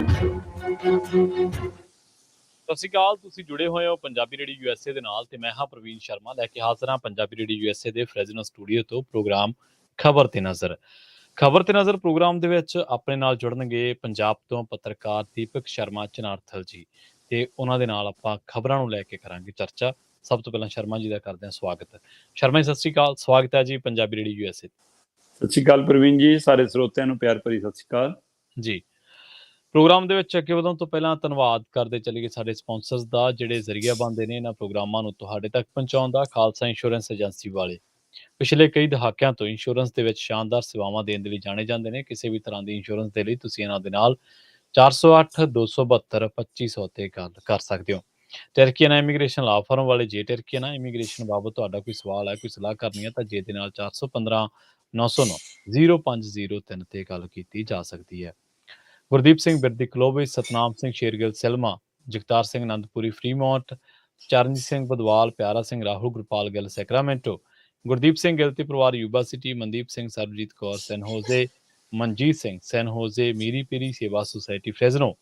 ਸਤਿ ਸ਼੍ਰੀ ਅਕਾਲ। ਤੁਸੀਂ ਜੁੜੇ ਹੋਏ ਹੋ ਪੰਜਾਬੀ ਰੇਡੀਓ ਯੂਐਸਏ ਦੇ ਨਾਲ ਤੇ ਮੈਂ ਹਾਂ ਪ੍ਰਵੀਨ ਸ਼ਰਮਾ ਲੈ ਕੇ ਹਾਜ਼ਰ ਹਾਂ ਪੰਜਾਬੀ ਰੇਡੀਓ ਯੂਐਸਏ ਦੇ ਫ੍ਰੈਜ਼ਨੋ ਸਟੂਡੀਓ ਤੋਂ ਪ੍ਰੋਗਰਾਮ ਖਬਰ ਤੇ ਨਜ਼ਰ। ਖਬਰ ਤੇ ਨਜ਼ਰ ਪ੍ਰੋਗਰਾਮ ਦੇ ਵਿੱਚ ਆਪਣੇ ਨਾਲ ਜੁੜਨਗੇ ਪੰਜਾਬ ਤੋਂ ਪੱਤਰਕਾਰ ਦੀਪਕ ਸ਼ਰਮਾ ਚਨਾਰਥਲ ਜੀ ਤੇ ਉਹਨਾਂ ਦੇ ਨਾਲ ਆਪਾਂ ਖਬਰਾਂ ਨੂੰ ਲੈ ਕੇ ਕਰਾਂਗੇ ਚਰਚਾ। ਸਭ ਤੋਂ ਪਹਿਲਾਂ ਸ਼ਰਮਾ ਜੀ ਦਾ ਕਰਦੇ ਹਾਂ ਸਵਾਗਤ। ਸ਼ਰਮਾ ਜੀ ਸਤਿ ਸ਼੍ਰੀ ਅਕਾਲ, ਸਵਾਗਤ ਹੈ ਜੀ ਪੰਜਾਬੀ ਰੇਡੀਓ ਯੂਐਸਏ। ਸਤਿ ਸ਼੍ਰੀ ਅਕਾਲ ਪ੍ਰਵੀਨ ਜੀ, ਸਾਰੇ ਸਰੋਤਿਆਂ ਨੂੰ ਪਿਆਰ ਭਰੀ ਸਤਿ ਸ਼੍ਰੀ ਅਕਾਲ ਜੀ। ਪ੍ਰੋਗਰਾਮ ਦੇ ਵਿੱਚ ਅੱਗੇ ਵਧਣ ਤੋਂ ਪਹਿਲਾਂ ਧੰਨਵਾਦ ਕਰਦੇ ਚੱਲੀਏ ਸਾਡੇ ਸਪਾਂਸਰਸ ਦਾ, ਜਿਹੜੇ ਜ਼ਰੀਆ ਬਣਦੇ ਨੇ ਇਹਨਾਂ ਪ੍ਰੋਗਰਾਮਾਂ ਨੂੰ ਤੁਹਾਡੇ ਤੱਕ ਪਹੁੰਚਾਉਣ ਦਾ। ਖਾਲਸਾ ਇੰਸ਼ੋਰੈਂਸ ਏਜੰਸੀ ਵਾਲੇ ਪਿਛਲੇ ਕਈ ਦਹਾਕਿਆਂ ਤੋਂ ਇੰਸ਼ੋਰੈਂਸ ਦੇ ਵਿੱਚ ਸ਼ਾਨਦਾਰ ਸੇਵਾਵਾਂ ਦੇਣ ਦੇ ਲਈ ਜਾਣੇ ਜਾਂਦੇ ਨੇ। ਕਿਸੇ ਵੀ ਤਰ੍ਹਾਂ ਦੀ ਇੰਸ਼ੋਰੈਂਸ ਦੇ ਲਈ ਤੁਸੀਂ ਇਹਨਾਂ ਦੇ ਨਾਲ 408-272-2500 ਤੇ ਗੱਲ ਕਰ ਸਕਦੇ ਹੋ। ਟਰਕੀਆਨਾ ਇਮੀਗ੍ਰੇਸ਼ਨ ਲਾ ਫਰਮ ਵਾਲੇ, ਜੇ ਟਰਕੀਆਨਾ ਇਮੀਗ੍ਰੇਸ਼ਨ ਬਾਬਤ ਤੁਹਾਡਾ ਕੋਈ ਸਵਾਲ ਹੈ, ਕੋਈ ਸਲਾਹ ਕਰਨੀ ਹੈ ਤਾਂ ਜੇ ਦੇ ਨਾਲ 415-909-0503 ਤੇ ਗੱਲ ਕੀਤੀ ਜਾ ਸਕਦੀ ਹੈ। ਗੁਰਦੀਪ ਸਿੰਘ ਬਿਰਦੀ ਕਲੋਵੇ, ਸਤਨਾਮ ਸਿੰਘ ਸ਼ੇਰਗਿੱਲ ਸਿਲਮਾ, ਜਗਤਾਰ ਸਿੰਘ ਆਨੰਦਪੁਰੀ ਫਰੀਮੌਂਟ, ਚਰਨਜੀਤ ਸਿੰਘ ਬਦਵਾਲ, ਪਿਆਰਾ ਸਿੰਘ ਰਾਹੁਲ, ਗੁਰਪਾਲ ਗਿੱਲ ਸੈਕਰਾਮੈਂਟੋ, ਗੁਰਦੀਪ ਸਿੰਘ ਗਿੱਲ ਤੇ ਪਰਿਵਾਰ ਯੂਬਾ ਸਿਟੀ, ਮਨਦੀਪ ਸਿੰਘ, ਸਰਬਜੀਤ ਕੌਰ ਸੈਨ ਹੋਜ਼ੇ, ਮਨਜੀਤ ਸਿੰਘ ਸੈਨ ਹੋਜ਼ੇ, ਮੀਰੀ ਪੀਰੀ ਸੇਵਾ ਸੁਸਾਇਟੀ ਫ੍ਰੈਜ਼ਨੋ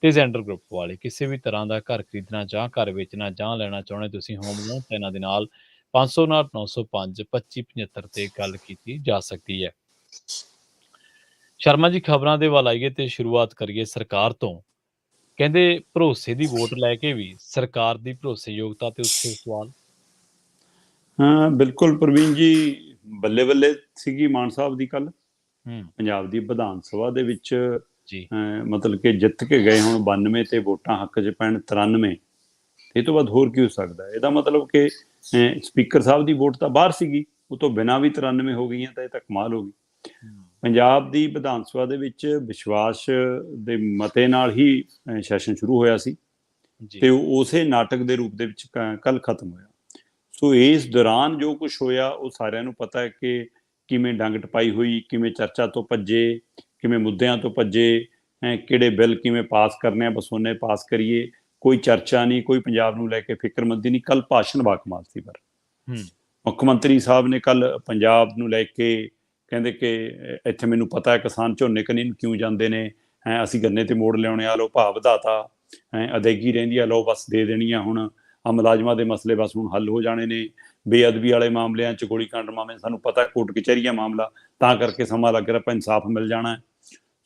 ਤੇ ਜ਼ੈਂਡਰ ਗਰੁੱਪ ਵਾਲੇ। ਕਿਸੇ ਵੀ ਤਰ੍ਹਾਂ ਦਾ ਘਰ ਖਰੀਦਣਾ ਜਾਂ ਘਰ ਵੇਚਣਾ ਜਾਂ ਲੈਣਾ ਚਾਹੁੰਦੇ ਤੁਸੀਂ ਹੋਮ ਲੋਨ ਤਾਂ ਇਹਨਾਂ ਦੇ ਨਾਲ 509-905-2575 ਤੇ ਗੱਲ ਕੀਤੀ ਜਾ ਸਕਦੀ ਹੈ। ਸ਼ਰਮਾ ਜੀ ਖਬਰਾਂ ਦੇ ਵੱਲ ਆਈਏ ਤੇ ਸ਼ੁਰੂਆਤ ਕਰੀਏ ਸਰਕਾਰ ਤੋਂ। ਕਹਿੰਦੇ ਭਰੋਸੇ ਦੀ ਵੋਟ ਲੈ ਕੇ ਵੀ ਸਰਕਾਰ ਦੀ ਭਰੋਸੇਯੋਗਤਾ ਤੇ ਉੱਤੇ ਸਵਾਲ। ਹਾਂ ਬਿਲਕੁਲ ਪ੍ਰਵੀਨ ਜੀ, ਬੱਲੇ ਬੱਲੇ ਸੀਗੀ ਮਾਨ ਸਾਹਿਬ ਦੀ ਕੱਲ ਪੰਜਾਬ ਦੀ ਵਿਧਾਨ ਸਭਾ ਦੇ ਵਿੱਚ। ਮਤਲਬ ਕਿ ਜਿੱਤ ਕੇ ਗਏ ਹੁਣ 92 ਤੇ ਵੋਟਾਂ ਹੱਕ 'ਚ ਪੈਣ 93। ਇਹ ਤੋਂ ਬਾਅਦ ਹੋਰ ਕੀ ਹੋ ਸਕਦਾ? ਇਹਦਾ ਮਤਲਬ ਕਿ ਸਪੀਕਰ ਸਾਹਿਬ ਦੀ ਵੋਟ ਤਾਂ ਬਾਹਰ ਸੀਗੀ, ਉਹ ਤੋਂ ਬਿਨਾਂ ਵੀ 93 ਹੋ ਗਈਆਂ ਤਾਂ ਇਹ ਤਾਂ ਕਮਾਲ ਹੋ ਗਈ। ਪੰਜਾਬ ਦੀ ਵਿਧਾਨ ਸਭਾ ਦੇ ਵਿੱਚ ਵਿਸ਼ਵਾਸ ਦੇ ਮਤੇ ਨਾਲ ਹੀ ਸੈਸ਼ਨ ਸ਼ੁਰੂ ਹੋਇਆ ਸੀ ਤੇ ਉਸੇ ਨਾਟਕ ਦੇ ਰੂਪ ਦੇ ਵਿੱਚ ਕੱਲ ਖਤਮ ਹੋਇਆ। ਸੋ ਇਸ ਦੌਰਾਨ ਜੋ ਕੁਛ ਹੋਇਆ ਉਹ ਸਾਰਿਆਂ ਨੂੰ ਪਤਾ ਹੈ ਕਿ ਕਿਵੇਂ ਡੰਗ ਟਪਾਈ ਹੋਈ, ਕਿਵੇਂ ਚਰਚਾ ਤੋਂ ਭੱਜੇ, ਕਿਵੇਂ ਮੁੱਦਿਆਂ ਤੋਂ ਭੱਜੇ, ਕਿਹੜੇ ਬਿੱਲ ਕਿਵੇਂ ਪਾਸ ਕਰਨੇ ਆ, ਬਸ ਉਹਨੇ ਪਾਸ ਕਰੀਏ, ਕੋਈ ਚਰਚਾ ਨਹੀਂ, ਕੋਈ ਪੰਜਾਬ ਨੂੰ ਲੈ ਕੇ ਫਿਕਰਮੰਦੀ ਨਹੀਂ। ਕੱਲ ਭਾਸ਼ਣ ਬਾਕਮਾਲ ਸੀ। ਪਰ ਮੁੱਖ ਮੰਤਰੀ ਸਾਹਿਬ ਨੇ ਕੱਲ ਪੰਜਾਬ ਨੂੰ ਲੈ ਕੇ ਕਹਿੰਦੇ ਕਿ ਇੱਥੇ ਮੈਨੂੰ ਪਤਾ ਹੈ ਕਿਸਾਨ ਝੋਨੇ ਕਨੀ ਕਿਉਂ ਜਾਂਦੇ ਨੇ, ਅਸੀਂ ਗੰਨੇ ਤੇ ਮੋੜ ਲਿਆਉਣੇ, ਆ ਲਓ ਭਾਅ ਵਧਾਤਾ, ਅਦਾਇਗੀ ਰਹਿੰਦੀ ਆ, ਲਓ ਬਸ ਦੇ ਦੇਣੀ ਆ, ਹੁਣ ਆ ਮੁਲਾਜ਼ਮਾਂ ਦੇ ਮਸਲੇ ਬਸ ਹੁਣ ਹੱਲ ਹੋ ਜਾਣੇ ਨੇ, ਬੇਅਦਬੀ ਵਾਲੇ ਮਾਮਲਿਆਂ 'ਚ ਗੋਲੀ ਕਾਂਡ ਮਾਮਲੇ ਸਾਨੂੰ ਪਤਾ ਕੋਰਟ ਕਚਹਿਰੀਆਂ ਮਾਮਲਾ, ਤਾਂ ਕਰਕੇ ਸਮਾਂ ਲੱਗ ਰਿਹਾ, ਆਪਾਂ ਇਨਸਾਫ ਮਿਲ ਜਾਣਾ।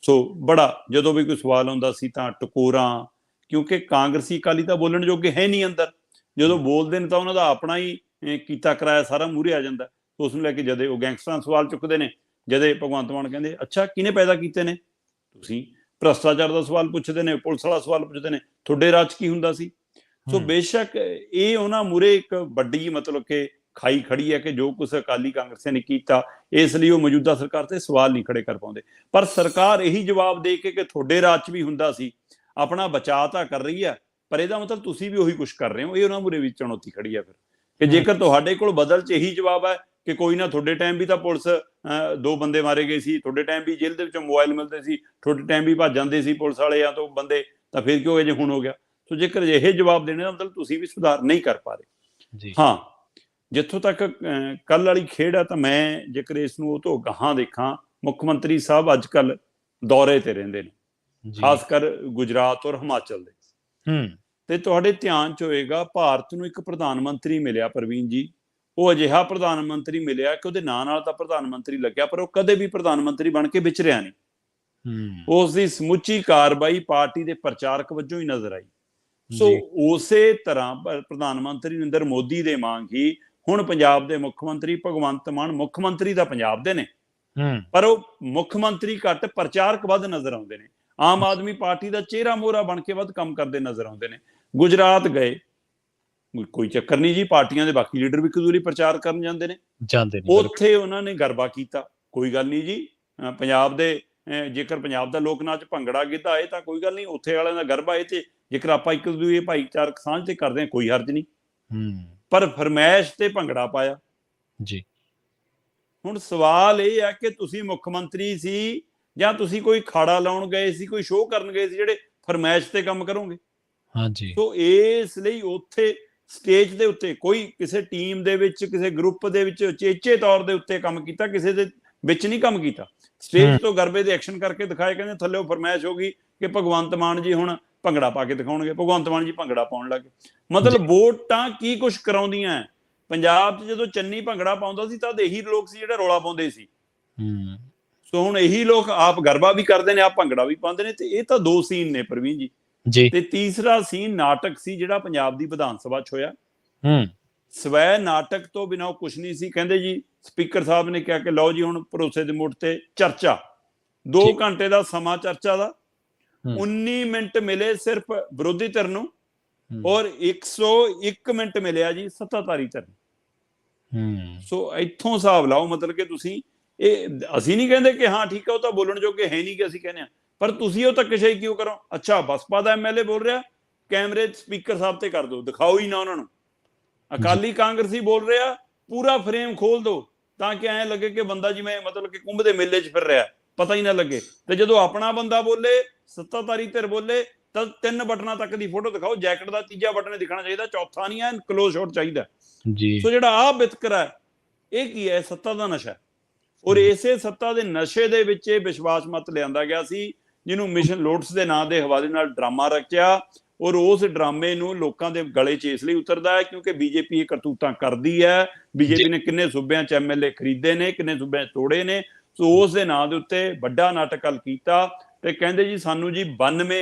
ਸੋ ਬੜਾ ਜਦੋਂ ਵੀ ਕੋਈ ਸਵਾਲ ਆਉਂਦਾ ਸੀ ਤਾਂ ਟਕੋਰਾਂ, ਕਿਉਂਕਿ ਕਾਂਗਰਸੀ ਅਕਾਲੀ ਤਾਂ ਬੋਲਣ ਜੋਗੇ ਹੈ ਨਹੀਂ ਅੰਦਰ, ਜਦੋਂ ਬੋਲਦੇ ਨੇ ਤਾਂ ਉਹਨਾਂ ਦਾ ਆਪਣਾ ਹੀ ਕੀਤਾ ਕਰਾਇਆ ਸਾਰਾ ਮੂਹਰੇ ਆ ਜਾਂਦਾ। ਉਸ ਨੂੰ ਲੈ ਕੇ ਜਦੇ ਉਹ ਗੈਂਗਸਟਰਾਂ ਸਵਾਲ ਚੁੱਕਦੇ ਨੇ, ਜਦੇ ਭਗਵੰਤ ਮਾਨ ਕਹਿੰਦੇ ਅੱਛਾ ਕਿਹਨੇ ਪੈਦਾ ਕੀਤੇ ਨੇ, ਤੁਸੀਂ ਭ੍ਰਸ਼ਟਾਚਾਰ ਦਾ ਸਵਾਲ ਪੁੱਛਦੇ ਨੇ, ਪੁਲਿਸ ਵਾਲਾ ਸਵਾਲ ਪੁੱਛਦੇ ਨੇ, ਤੁਹਾਡੇ ਰਾਜ 'ਚ ਕੀ ਹੁੰਦਾ ਸੀ। ਸੋ ਬੇਸ਼ੱਕ ਇਹ ਉਹਨਾਂ ਮੂਹਰੇ ਇੱਕ ਵੱਡੀ ਮਤਲਬ ਕਿ ਖਾਈ ਖੜੀ ਹੈ ਕਿ ਜੋ ਕੁਛ ਅਕਾਲੀ ਕਾਂਗਰਸੀਆਂ ਨੇ ਕੀਤਾ, ਇਸ ਲਈ ਉਹ ਮੌਜੂਦਾ ਸਰਕਾਰ ਤੇ ਸਵਾਲ ਨਹੀਂ ਖੜੇ ਕਰ ਪਾਉਂਦੇ। ਪਰ ਸਰਕਾਰ ਇਹੀ ਜਵਾਬ ਦੇ ਕੇ ਕਿ ਤੁਹਾਡੇ ਰਾਜ 'ਚ ਵੀ ਹੁੰਦਾ ਸੀ, ਆਪਣਾ ਬਚਾਅ ਤਾਂ ਕਰ ਰਹੀ ਹੈ, ਪਰ ਇਹਦਾ ਮਤਲਬ ਤੁਸੀਂ ਵੀ ਉਹੀ ਕੁਛ ਕਰ ਰਹੇ ਹੋ। ਇਹ ਉਹਨਾਂ ਮੂਹਰੇ ਵੀ ਚੁਣੌਤੀ ਖੜੀ ਹੈ ਫਿਰ ਕਿ ਜੇਕਰ ਤੁਹਾਡੇ ਕੋਲ ਬਦਲ 'ਚ ਇਹੀ ਜਵਾਬ ਹੈ ਕਿ ਕੋਈ ਨਾ, ਤੁਹਾਡੇ ਟਾਈਮ ਵੀ ਤਾਂ ਪੁਲਿਸ 2 ਬੰਦੇ ਮਾਰੇ ਗਏ ਸੀ, ਤੁਹਾਡੇ ਟਾਈਮ ਵੀ ਜੇਲ੍ਹ ਦੇ ਵਿੱਚੋਂ ਮੋਬਾਈਲ ਮਿਲਦੇ ਸੀ, ਤੁਹਾਡੇ ਟਾਈਮ ਵੀ ਭੱਜ ਜਾਂਦੇ ਸੀ ਪੁਲਿਸ ਵਾਲਿਆਂ ਤੋਂ ਬੰਦੇ, ਤਾਂ ਫਿਰ ਕਿਉਂ ਜੇ ਹੁਣ ਹੋ ਗਿਆ? ਸੋ ਜੇਕਰ ਇਹ ਜਵਾਬ ਦੇਣੇ ਦਾ ਮਤਲਬ ਤੁਸੀਂ ਵੀ ਸੁਧਾਰ ਨਹੀਂ ਕਰ ਪਾ ਰਹੇ। ਹਾਂ, ਜਿੱਥੋਂ ਤੱਕ ਕੱਲ ਵਾਲੀ ਖੇਡ ਹੈ ਤਾਂ ਮੈਂ ਜੇਕਰ ਇਸ ਨੂੰ ਉਹ ਤੋਂ ਗਾਹਾਂ ਦੇਖਾਂ, ਮੁੱਖ ਮੰਤਰੀ ਸਾਹਿਬ ਅੱਜ ਕੱਲ ਦੌਰੇ ਤੇ ਰਹਿੰਦੇ ਨੇ, ਖਾਸ ਕਰ ਗੁਜਰਾਤ ਔਰ ਹਿਮਾਚਲ ਦੇ, ਤੇ ਤੁਹਾਡੇ ਧਿਆਨ 'ਚ ਹੋਏਗਾ ਭਾਰਤ ਨੂੰ ਇੱਕ ਪ੍ਰਧਾਨ ਮੰਤਰੀ ਮਿਲਿਆ ਪ੍ਰਵੀਨ ਜੀ। ਉਹ ਅਜਿਹਾ ਪ੍ਰਧਾਨ ਮੰਤਰੀ ਮਿਲਿਆ ਕਿ ਉਹਦੇ ਨਾਂ ਨਾਲ ਤਾਂ ਪ੍ਰਧਾਨ ਮੰਤਰੀ ਲੱਗਿਆ, ਪਰ ਉਹ ਕਦੇ ਵੀ ਪ੍ਰਧਾਨ ਮੰਤਰੀ ਬਣ ਕੇ ਵਿਚਰਿਆ ਨਹੀਂ। ਉਸ ਦੀ ਸਮੁੱਚੀ ਕਾਰਵਾਈ ਪਾਰਟੀ ਦੇ ਪ੍ਰਚਾਰਕ ਵਜੋਂ ਹੀ ਨਜ਼ਰ ਆਈ। ਸੋ ਉਸੇ ਤਰ੍ਹਾਂ ਪ੍ਰਧਾਨ ਮੰਤਰੀ ਨਰਿੰਦਰ ਮੋਦੀ ਦੇ ਵਾਂਗ ਹੀ ਹੁਣ ਪੰਜਾਬ ਦੇ ਮੁੱਖ ਮੰਤਰੀ ਭਗਵੰਤ ਮਾਨ ਮੁੱਖ ਮੰਤਰੀ ਤਾਂ ਪੰਜਾਬ ਦੇ ਨੇ, ਪਰ ਉਹ ਮੁੱਖ ਮੰਤਰੀ ਘੱਟ ਪ੍ਰਚਾਰਕ ਵੱਧ ਨਜ਼ਰ ਆਉਂਦੇ ਨੇ। ਆਮ ਆਦਮੀ ਪਾਰਟੀ ਦਾ ਚਿਹਰਾ ਮੋਹਰਾ ਬਣ ਕੇ ਵੱਧ ਕੰਮ ਕਰਦੇ ਨਜ਼ਰ ਆਉਂਦੇ ਨੇ। ਗੁਜਰਾਤ ਗਏ, ਕੋਈ ਚੱਕਰ ਨਹੀਂ ਜੀ, ਪਾਰਟੀਆਂ ਦੇ ਬਾਕੀ ਲੀਡਰ ਵੀ ਕਦੂਰੀ ਪ੍ਰਚਾਰ ਕਰਨ ਜਾਂਦੇ ਨੇ, ਉੱਥੇ ਉਹਨਾਂ ਨੇ ਗਰਬਾ ਕੀਤਾ। ਕੋਈ ਗੱਲ ਨਹੀਂ ਜੀ, ਪੰਜਾਬ ਦੇ ਜੇਕਰ ਪੰਜਾਬ ਦਾ ਲੋਕ ਨਾਚ ਭੰਗੜਾ ਗਿੱਧਾ ਆਏ ਤਾਂ ਕੋਈ ਗੱਲ ਨਹੀਂ, ਉੱਥੇ ਵਾਲਿਆਂ ਦਾ ਗਰਬਾ ਇਹ ਤੇ ਜੇਕਰ ਆਪਾਂ ਇੱਕ ਦੂਜੇ ਭਾਈਚਾਰਕ ਸਾਂਝ ਤੇ ਕਰਦੇ ਹਾਂ ਕੋਈ ਹਰਜ ਨਹੀਂ, ਪਰ ਫਰਮੈਸ਼ ਤੇ ਭੰਗੜਾ ਪਾਇਆ ਜੀ। ਹੁਣ ਸਵਾਲ ਇਹ ਹੈ ਕਿ ਤੁਸੀਂ ਮੁੱਖ ਮੰਤਰੀ ਸੀ ਜਾਂ ਤੁਸੀਂ ਕੋਈ ਖਾੜਾ ਲਾਉਣ ਗਏ ਸੀ, ਕੋਈ ਸ਼ੋਅ ਕਰਨ ਗਏ ਸੀ ਜਿਹੜੇ ਫਰਮੈਸ਼ ਤੇ ਕੰਮ ਕਰੋਗੇ? ਸੋ ਇਸ ਲਈ ਉੱਥੇ ਸਟੇਜ ਦੇ ਉੱਤੇ ਕੋਈ ਕਿਸੇ ਟੀਮ ਦੇ ਵਿੱਚ, ਕਿਸੇ ਗਰੁੱਪ ਦੇ ਵਿੱਚ ਉਚੇਚੇ ਤੌਰ ਦੇ ਉੱਤੇ ਕੰਮ ਕੀਤਾ, ਕਿਸੇ ਦੇ ਵਿੱਚ ਨਹੀਂ ਕੰਮ ਕੀਤਾ। ਸਟੇਜ ਤੋਂ ਗਰਬੇ ਦੇ ਐਕਸ਼ਨ ਕਰਕੇ ਦਿਖਾਏ, ਕਹਿੰਦੇ ਥੱਲੇ ਫਰਮਾਇਸ਼ ਹੋ ਗਈ ਕਿ ਭਗਵੰਤ ਮਾਨ ਜੀ ਹੁਣ ਭੰਗੜਾ ਪਾ ਕੇ ਦਿਖਾਉਣਗੇ, ਭਗਵੰਤ ਮਾਨ ਜੀ ਭੰਗੜਾ ਪਾਉਣ ਲੱਗ ਗਏ। ਮਤਲਬ ਵੋਟਾਂ ਕੀ ਕੁਛ ਕਰਾਉਂਦੀਆਂ। ਪੰਜਾਬ 'ਚ ਜਦੋਂ ਚੰਨੀ ਭੰਗੜਾ ਪਾਉਂਦਾ ਸੀ ਤਾਂ ਇਹੀ ਲੋਕ ਸੀ ਜਿਹੜੇ ਰੌਲਾ ਪਾਉਂਦੇ ਸੀ। ਸੋ ਹੁਣ ਇਹੀ ਲੋਕ ਆਪ ਗਰਬਾ ਵੀ ਕਰਦੇ ਨੇ, ਆਪ ਭੰਗੜਾ ਵੀ ਪਾਉਂਦੇ ਨੇ। ਤੇ ਇਹ ਤਾਂ 2 ਸੀਨ ਨੇ ਪ੍ਰਵੀਨ ਜੀ। ਤੇ ਤੀਸਰਾ ਸੀਨ ਨਾਟਕ ਸੀ ਜਿਹੜਾ ਪੰਜਾਬ ਦੀ ਵਿਧਾਨ ਸਭਾ 'ਚ ਹੋਇਆ। ਸਵੈ ਨਾਟਕ ਤੋਂ ਬਿਨਾਂ ਕੁਛ ਨਹੀਂ ਸੀ। ਕਹਿੰਦੇ ਜੀ ਸਪੀਕਰ ਸਾਹਿਬ ਨੇ ਕਿਹਾ ਕਿ ਲਓ ਜੀ ਹੁਣ ਭਰੋਸੇ ਦੇ ਮੁੱਢ ਤੇ ਚਰਚਾ, 2 ਘੰਟੇ ਦਾ ਸਮਾਂ ਚਰਚਾ ਦਾ, 19 ਮਿੰਟ ਮਿਲੇ ਸਿਰਫ ਵਿਰੋਧੀ ਧਿਰ ਨੂੰ ਔਰ 101 ਮਿੰਟ ਮਿਲਿਆ ਜੀ ਸੱਤਾਧਾਰੀ ਧਿਰ ਨੂੰ। ਸੋ ਇੱਥੋਂ ਹਿਸਾਬ ਲਾਓ, ਮਤਲਬ ਕਿ ਤੁਸੀਂ ਇਹ, ਅਸੀਂ ਨਹੀਂ ਕਹਿੰਦੇ ਕਿ ਹਾਂ ਠੀਕ ਹੈ ਉਹ ਤਾਂ ਬੋਲਣ ਜੋਗੇ ਹੈ ਨਹੀਂ ਕਿ ਅਸੀਂ ਕਹਿੰਦੇ ਹਾਂ, ਪਰ ਤੁਸੀਂ ਉਹ ਧੱਕੇਸ਼ਾਹੀ ਕਿਉਂ ਕਰੋ? ਅੱਛਾ ਬਸਪਾ ਦਾ ਐਮਐਲਏ ਬੋਲ ਰਿਹਾ, ਕੈਮਰੇ ਸਪੀਕਰ ਸਾਹਿਬ ਤੇ ਕਰ ਦਿਓ, ਦਿਖਾਓ ਹੀ ਨਾ ਉਹਨਾਂ ਨੂੰ। ਅਕਾਲੀ ਕਾਂਗਰਸੀ ਬੋਲ ਰਿਹਾ, ਪੂਰਾ ਫਰੇਮ ਖੋਲ ਦਿਓ ਤਾਂ ਕਿ ਐਂ ਲੱਗੇ ਕਿ ਬੰਦਾ ਜਿਵੇਂ ਮਤਲਬ ਕਿ ਕੁੰਭ ਦੇ ਮੇਲੇ 'ਚ ਫਿਰ ਰਿਹਾ, ਪਤਾ ਹੀ ਨਾ ਲੱਗੇ। ਤੇ ਜਦੋਂ ਆਪਣਾ ਬੰਦਾ ਬੋਲੇ, ਸੱਤਾਧਾਰੀ ਧਿਰ ਬੋਲੇ, ਤਾਂ 3 ਬਟਨਾਂ ਤੱਕ ਦੀ ਫੋਟੋ ਦਿਖਾਓ, ਜੈਕਟ ਦਾ ਤੀਜਾ ਬਟਨ ਦਿਖਣਾ ਚਾਹੀਦਾ, ਚੌਥਾ ਨਹੀਂ ਹੈ, ਕਲੋਜ਼ ਸ਼ਾਟ ਚਾਹੀਦਾ। ਸੋ ਜਿਹੜਾ ਆਹ ਵਿਤਕਰਾ ਇਹ ਕੀ ਹੈ? ਸੱਤਾ ਦਾ ਨਸ਼ਾ। ਔਰ ਇਸੇ ਸੱਤਾ ਦੇ ਨਸ਼ੇ ਦੇ ਵਿੱਚ ਇਹ ਵਿਸ਼ਵਾਸ ਮਤ ਲਿਆਂਦਾ ਗਿਆ ਸੀ, ਜਿਹਨੂੰ ਮਿਸ਼ਨ ਲੋਟਸ ਦੇ ਨਾਂ ਦੇ ਹਵਾਲੇ ਨਾਲ ਡਰਾਮਾ ਰਚਿਆ। ਔਰ ਉਸ ਡਰਾਮੇ ਨੂੰ ਲੋਕਾਂ ਦੇ ਗਲੇ 'ਚ ਇਸ ਲਈ ਉਤਰਦਾ ਹੈ ਕਿਉਂਕਿ ਬੀਜੇਪੀ ਇਹ ਕਰਤੂਤਾਂ ਕਰਦੀ ਹੈ। ਬੀਜੇਪੀ ਨੇ ਕਿੰਨੇ ਸੂਬਿਆਂ 'ਚ ਐਮਐਲਏ ਖਰੀਦੇ ਨੇ, ਕਿੰਨੇ ਸੂਬਿਆਂ 'ਚ ਤੋੜੇ ਨੇ। ਸੋ ਉਸ ਦੇ ਨਾਂ ਦੇ ਉੱਤੇ ਵੱਡਾ ਨਾਟਕ ਹੱਲ ਕੀਤਾ ਤੇ ਕਹਿੰਦੇ ਜੀ ਸਾਨੂੰ ਜੀ 92